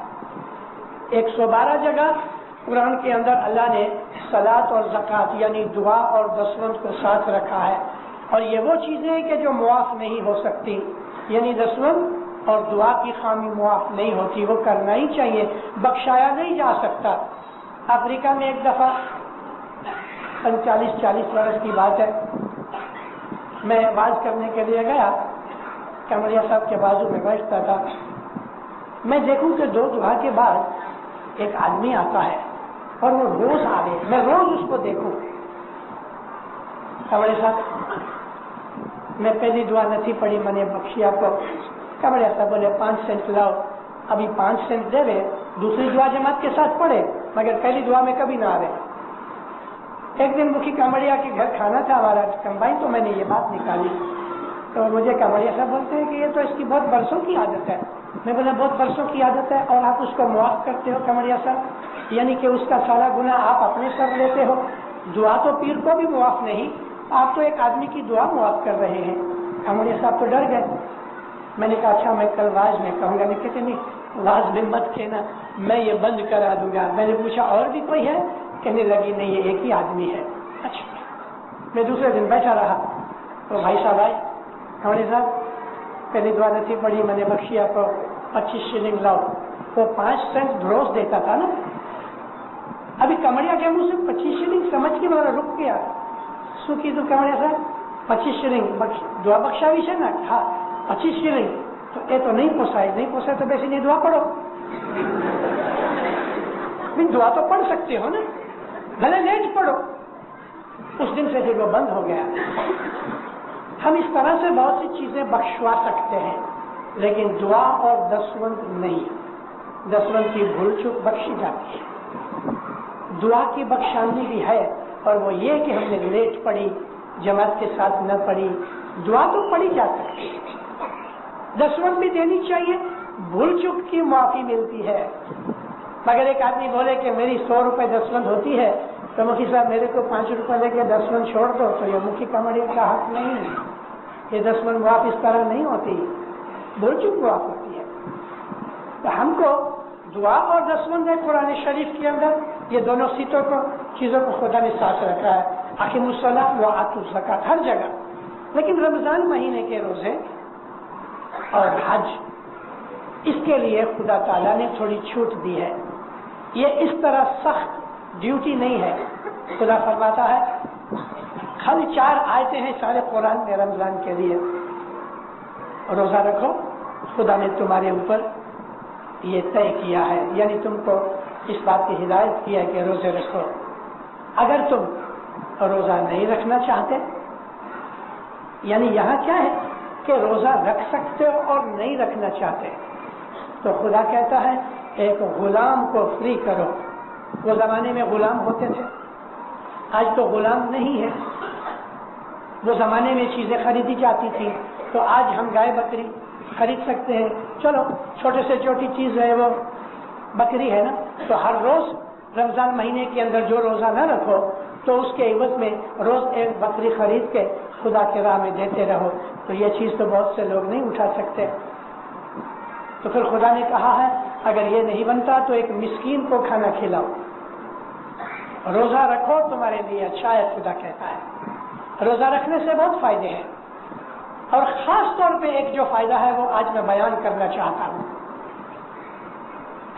112 جگہ قرآن کے اندر اللہ نے صلاۃ اور زکوٰۃ یعنی دعا اور دسوند کو ساتھ رکھا ہے، اور یہ وہ چیزیں ہیں کہ جو معاف نہیں ہو سکتی، یعنی دسوند اور دعا کی خامی معاف نہیں ہوتی، وہ کرنا ہی چاہیے، بخشایا نہیں جا سکتا۔ افریقہ میں ایک دفعہ 40 برس کی بات ہے، میں واز کرنے کے لیے گیا، کمریا صاحب کے بازو میں بیٹھتا تھا، میں دیکھوں کہ 2 دعا کے بعد ایک آدمی آتا ہے اور وہ روز آئے، میں روز اس کو دیکھوں۔ کمریا صاحب میں پہلی دعا نہیں پڑھی، میں نے بخشی آپ کو۔ کمریا صاحب بولے 5 سینٹ لاؤ، ابھی 5 سینٹ دے رہے، دوسری دعا جماعت کے ساتھ پڑھے مگر پہلی دعا میں کبھی نہ آئے۔ ایک دن مکھی کمریا کے گھر کھانا تھا ہمارا کمبائن، تو میں نے یہ بات نکالی تو مجھے کمریا صاحب بولتے ہیں کہ یہ تو اس کی بہت برسوں کی عادت ہے۔ میں بولا بہت برسوں کی عادت ہے اور آپ اس کو معاف کرتے ہو کمریا صاحب، یعنی کہ اس کا سارا گناہ آپ اپنے سر لیتے ہو؟ دعا تو پیر کو بھی معاف نہیں، آپ تو ایک آدمی کی دعا معاف کر رہے ہیں۔ کمریا صاحب تو ڈر گئے۔ میں نے کہا اچھا میں کل واز میں کہوں گا، نہیں کہتے نہیں واز میں مت کہنا، میں یہ بند کرا دوں گا۔ میں نے پوچھا اور بھی کوئی ہے؟ کہنے لگی نہیں یہ ایک ہی آدمی ہے۔ اچھا میں دوسرے دن بیٹھا رہا تو بھائی صاحب آئے، ہمارے صاحب پہلی دعا نہیں پڑھی، میں نے بخشی آپ کو 25 شلنگ لاؤ۔ وہ 5 سینٹ روز دیتا تھا نا، ابھی کمریا کے منہ سے 25 شلنگ سمجھ کے میرا رک گیا۔ سو کی تو کمریا صاحب 25 شلنگ دعا بخشاوی ہے نا؟ ہاں 25 شلنگ تو یہ تو نہیں پوسائے، نہیں پوسائے تو بیسی نہیں دعا پڑھو، دعا تو پڑھ سکتے ہو نا، بھلے لیٹ پڑھو۔ اس دن سے پھر وہ بند ہو گیا۔ ہم اس طرح سے بہت سی چیزیں بخشوا سکتے ہیں لیکن دعا اور دسوند نہیں۔ دسوند کی بھول چوک بخشی جاتی ہے، دعا کی بخشانی بھی ہے، اور وہ یہ کہ ہم نے لیٹ پڑھی، جماعت کے ساتھ نہ پڑھی، دعا تو پڑھی جا سکتی ہے، دسوند بھی دینی چاہیے، بھول چوک کی معافی ملتی ہے۔ مگر ایک آدمی بولے کہ میری 100 روپے دسوند ہوتی ہے تو مکھی صاحب میرے کو 5 روپے لے کے دسوند چھوڑ دو، تو یہ مکھی کمریا کا حق نہیں، یہ دسوند معاف اس طرح نہیں ہوتی، بھول چوک معاف ہوتی ہے۔ تو ہم کو دعا اور دسوند ہے قرآن شریف کے اندر، یہ دونوں چیزوں کو خدا نے ساتھ رکھا ہے، اقیموا الصلاۃ وآتوا الزکاۃ ہر جگہ۔ لیکن رمضان مہینے کے روزے اور حج، اس کے لیے خدا تعالیٰ نے تھوڑی چھوٹ دی ہے، یہ اس طرح سخت ڈیوٹی نہیں ہے۔ خدا فرماتا ہے خالی 4 آیتیں ہیں سارے قرآن میں رمضان کے لیے، روزہ رکھو، خدا نے تمہارے اوپر یہ طے کیا ہے، یعنی تم کو اس بات کی ہدایت کی ہے کہ روزے رکھو۔ اگر تم روزہ نہیں رکھنا چاہتے، یعنی یہاں کیا ہے کہ روزہ رکھ سکتے ہو اور نہیں رکھنا چاہتے، تو خدا کہتا ہے ایک غلام کو فری کرو۔ وہ زمانے میں غلام ہوتے تھے، آج تو غلام نہیں ہے۔ وہ زمانے میں چیزیں خریدی جاتی تھی، تو آج ہم گائے بکری خرید سکتے ہیں، چلو چھوٹے سے چھوٹی چیز ہے وہ بکری ہے نا، تو ہر روز رمضان مہینے کے اندر جو روزہ نہ رکھو تو اس کے عوض میں روز ایک بکری خرید کے خدا کے راہ میں دیتے رہو، تو یہ چیز تو بہت سے لوگ نہیں اٹھا سکتے۔ تو پھر خدا نے کہا ہے اگر یہ نہیں بنتا تو ایک مسکین کو کھانا کھلاؤ، روزہ رکھو تمہارے لیے اچھا ہے۔ خدا کہتا ہے روزہ رکھنے سے بہت فائدے ہیں، اور خاص طور پہ ایک جو فائدہ ہے وہ آج میں بیان کرنا چاہتا ہوں۔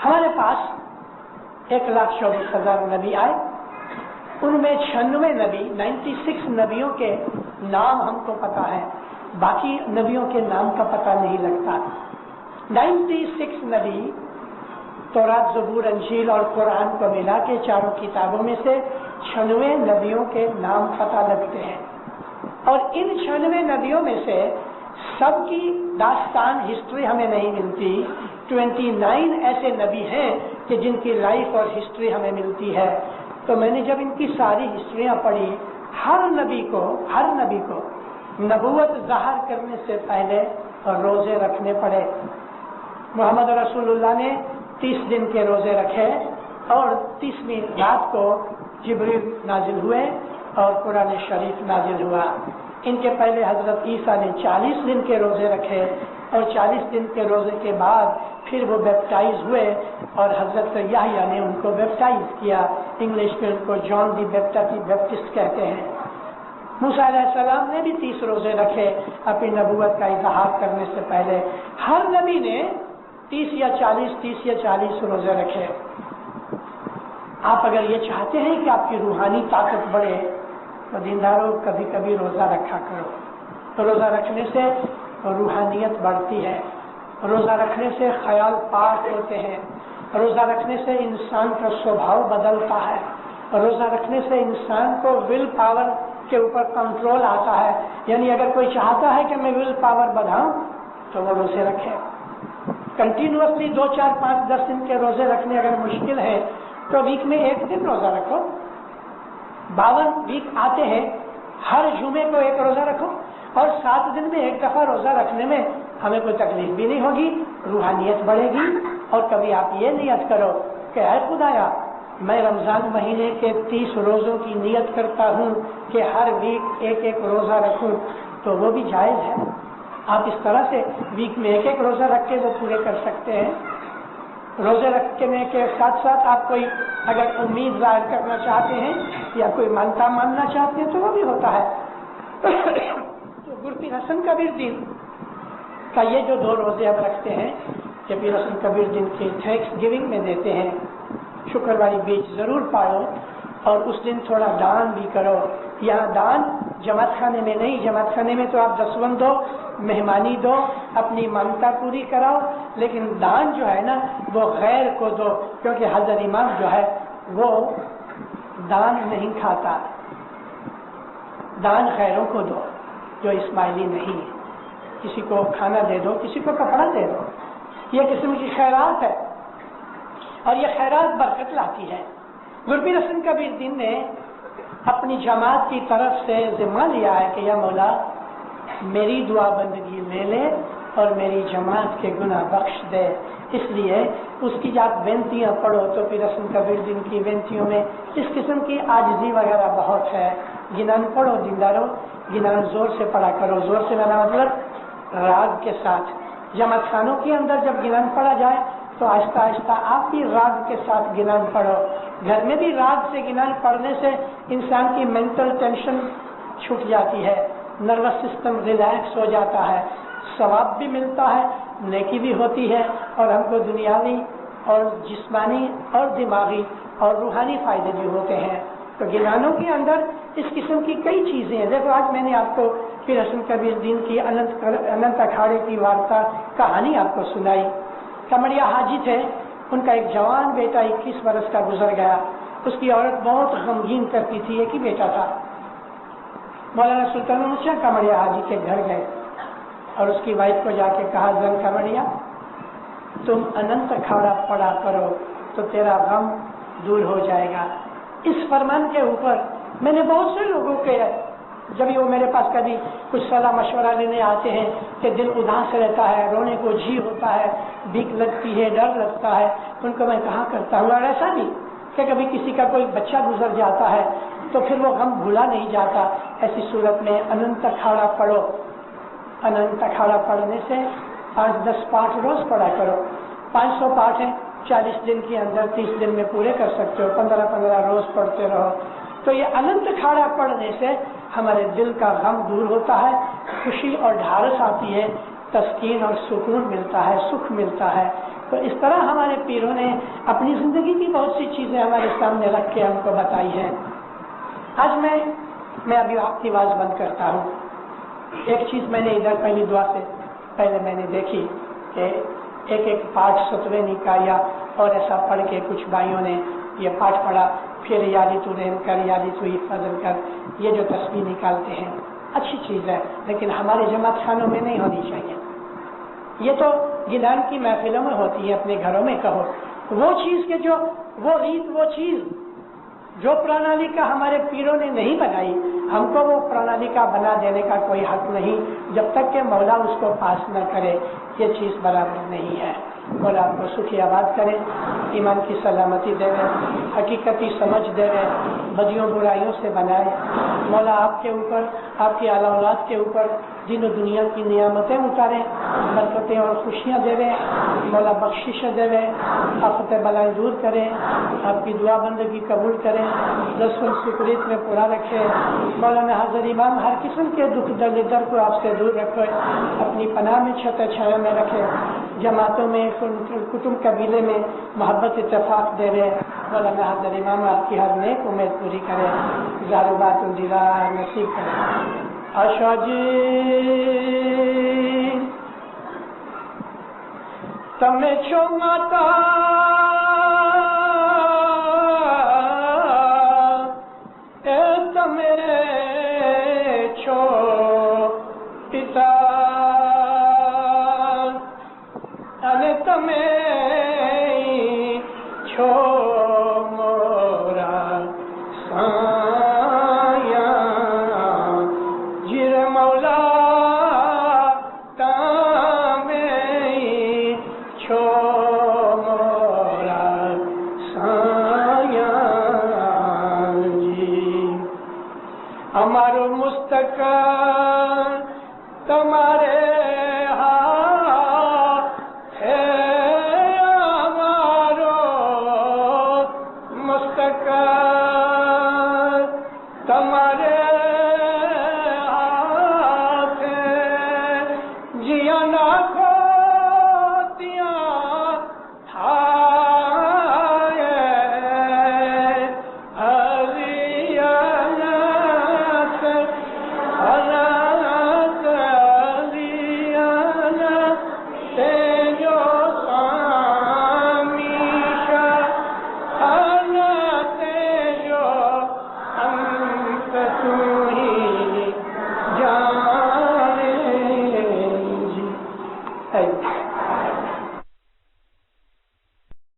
ہمارے پاس 1,24,000 نبی آئے، ان میں 96 نبی 96 نبیوں کے نام ہم کو پتا ہے، باقی نبیوں کے نام کا پتہ نہیں لگتا۔ 96 نبی تورات، زبور، انجیل اور قرآن کو ملا کے چاروں کتابوں میں سے 96 نبیوں کے نام پتہ لگتے ہیں، اور ان 96 نبیوں میں سے سب کی داستان ہسٹری ہمیں نہیں ملتی۔ 29 ایسے نبی ہیں کہ جن کی لائف اور ہسٹری ہمیں ملتی ہے۔ تو میں نے جب ان کی ساری ہسٹریاں پڑھی، ہر نبی کو نبوت ظاہر کرنے سے پہلے روزے رکھنے پڑے۔ محمد رسول اللہ نے 30 دن کے روزے رکھے، اور 30ویں رات کو جبریل نازل ہوئے اور قرآن شریف نازل ہوا۔ ان کے پہلے حضرت عیسیٰ نے 40 دن کے روزے رکھے، اور 40 دن کے روزے کے بعد پھر وہ بیپٹائز ہوئے، اور حضرت یحییٰ نے ان کو بیپٹائز کیا۔ انگلش میں ان کو جان دی بیپٹسٹ کہتے ہیں۔ موسیٰ علیہ السلام نے بھی 30 روزے رکھے اپنی نبوت کا اظہار کرنے سے پہلے. ہر نبی نے 30 یا 40 روزے رکھے. آپ اگر یہ چاہتے ہیں کہ آپ کی روحانی طاقت بڑھے تو دینداروں کبھی کبھی روزہ رکھا کرو. تو روزہ رکھنے سے روحانیت بڑھتی ہے, روزہ رکھنے سے خیال پاک ہوتے ہیں, روزہ رکھنے سے انسان کا سوبھاؤ بدلتا ہے, روزہ رکھنے سے انسان کو ول پاور کے اوپر کنٹرول آتا ہے. یعنی اگر کوئی چاہتا ہے کہ میں ول پاور بڑھاؤں تو وہ روزے رکھے. کنٹینیوسلی 2 4 5 10 دن کے روزے رکھنے اگر مشکل ہے تو ویک میں 1 دن روزہ رکھو. 52 ویک آتے ہیں, ہر جمعے کو 1 روزہ رکھو اور 7 دن میں 1 دفعہ روزہ رکھنے میں ہمیں کوئی تکلیف بھی نہیں ہوگی, روحانیت بڑھے گی. اور کبھی آپ یہ نیت کرو کہ اے خدایا میں رمضان مہینے کے 30 روزوں کی نیت کرتا ہوں کہ ہر ویک 1 روزہ رکھوں, تو وہ بھی جائز ہے. آپ اس طرح سے ویک میں 1 روزہ رکھ کے وہ پورے کر سکتے ہیں. روزے رکھنے کے ساتھ ساتھ آپ کوئی اگر امید ظاہر کرنا چاہتے ہیں یا کوئی مانتا ماننا چاہتے ہیں تو وہ بھی ہوتا ہے. تو گرپیر حسن کبیر دین کا یہ جو 2 روزے اب رکھتے ہیں کہ پیر حسن کبیر دین کی تھینکس گیونگ میں دیتے ہیں, شکرواری بیچ ضرور پاؤ اور اس دن تھوڑا دان بھی کرو. یہاں دان جماعت خانے میں نہیں, جماعت خانے میں تو آپ دسوند دو, مہمانی دو, اپنی مانتا پوری کراؤ, لیکن دان جو ہے نا وہ غیر کو دو, کیونکہ حضرت امام جو ہے وہ دان نہیں کھاتا. دان غیروں کو دو جو اسماعیلی نہیں ہے. کسی کو کھانا دے دو, کسی کو کپڑا دے دو. یہ قسم کی خیرات ہے اور یہ خیرات برکت لاتی ہے. گرپیر حسن کبیر دین نے اپنی جماعت کی طرف سے ذمہ لیا ہے کہ یا مولا میری دعا بندگی لے لے اور میری جماعت کے گناہ بخش دے. اس لیے اس کی جب بینتیاں پڑھو تو پیر حسن کبیر دین کی بینتیوں میں اس قسم کی عاجزی وغیرہ بہت ہے. گنان پڑھو دینداروں, گنان زور سے پڑھا کرو. زور سے میرا مطلب راگ کے ساتھ. جماعت خانوں کے اندر جب گنان پڑھا جائے تو آہستہ آہستہ آپ بھی راگ کے ساتھ گنان پڑھو. گھر میں بھی راگ سے گنان پڑھنے سے انسان کی مینٹل ٹینشن چھوٹ جاتی ہے, نروس سسٹم ریلیکس ہو جاتا ہے, ثواب بھی ملتا ہے, نیکی بھی ہوتی ہے اور ہم کو دنیاوی اور جسمانی اور دماغی اور روحانی فائدے بھی ہوتے ہیں. تو گنانوں کے اندر اس قسم کی کئی چیزیں ہیں. دیکھو آج میں نے آپ کو پیر حسن کبیر دین کی اننت اکھاڑے کی وارتا کہانی آپ کو سنائی. کمڑیا حاجی تھے, ان کا ایک جوان بیٹا 21 برس کا گزر گیا. اس کی عورت بہت غمگین کرتی تھی, ایک ہی بیٹا تھا. مولانا سلطان احمد شاہ کمڑیا حاجی کے گھر گئے اور اس کی وائف کو جا کے کہا, زن کمڑیا تم اننت اکھاڑا پڑھا کرو تو تیرا غم دور ہو جائے گا. اس فرمان کے اوپر میں نے بہت سے لوگوں کے جب وہ میرے پاس کبھی کچھ صلاح مشورہ لینے آتے ہیں کہ دل اداس رہتا ہے, رونے کو جی ہوتا ہے, بیک لگتی ہے, ڈر لگتا ہے, ان کو میں کہا کرتا ہوں. اور ایسا نہیں کہ کبھی کسی کا کوئی بچہ گزر جاتا ہے تو پھر وہ غم بھولا نہیں جاتا. ایسی صورت میں اننت اکھاڑا پڑھو. اننت اکھاڑا پڑھنے سے 5-10 پاٹھ روز پڑھا کرو. 500 پاٹھ ہیں, 40 دن کے اندر 30 دن میں پورے کر سکتے ہو. 15-15 روز پڑھتے رہو. تو یہ اننت اکھاڑا پڑھنے سے ہمارے دل کا غم دور ہوتا ہے, خوشی اور ڈھارس آتی ہے, تسکین اور سکون ملتا ہے, سکھ ملتا ہے. تو اس طرح ہمارے پیروں نے اپنی زندگی کی بہت سی چیزیں ہمارے سامنے رکھ کے ہم کو بتائی ہیں. آج میں ابھی آپ کی آواز بند کرتا ہوں. ایک چیز میں نے ادھر پہلی دعا سے پہلے میں نے دیکھی کہ ایک پاٹھ ستوینی کا یا اور ایسا پڑھ کے کچھ بھائیوں نے یہ پاٹھ پڑھا, پھر یادی تو رحم کر, یادی تو فضل کر, یہ جو تسبیح نکالتے ہیں اچھی چیز ہے, لیکن ہمارے جماعت خانوں میں نہیں ہونی چاہیے. یہ تو گنان کی محفلوں میں ہوتی ہے, اپنے گھروں میں کہو. وہ چیز کے جو وہ ریت, وہ چیز جو پرانالی کا ہمارے پیروں نے نہیں بنائی, ہم کو وہ پرانالی کا بنا دینے کا کوئی حق نہیں جب تک کہ مولا اس کو پاس نہ کرے. یہ چیز برابر نہیں ہے. مولا آپ کو سکھی آباد کرے, ایمان کی سلامتی دے, حقیقتی سمجھ دے, بدیوں برائیوں سے بنائے. مولا آپ کے اوپر, آپ کی اعلی اولاد کے اوپر دین و دنیا کی نعمتیں اتارے. برکتیں اور خوشیاں دے مولا بخشش دے آفت بلائیں دور کرے آپ کی دعا بندگی قبول کرے رسول سکریت میں پورا رکھے مولانا حضر امام ہر قسم کے دکھ در کو آپ سے دور رکھے اپنی پناہ میں چھت چھایا میں رکھے جماعتوں میں کتب قبیلے میں محبت اتفاق دے مولانا حضر امام آپ کی ہر نیک امید پوری کرے زاربات الدیدار نصیب کرے آشا جی تمہیں چھو ماتا اے تمہیں چھو پتا ارے تمہیں چھو مورا سایہ جر مولا ہمارو مستقل تمہارے ہاتھ ہے ہمارو مستقل تمہارے ہاتھ ہے جیا نہ کھوتیاں Thank you.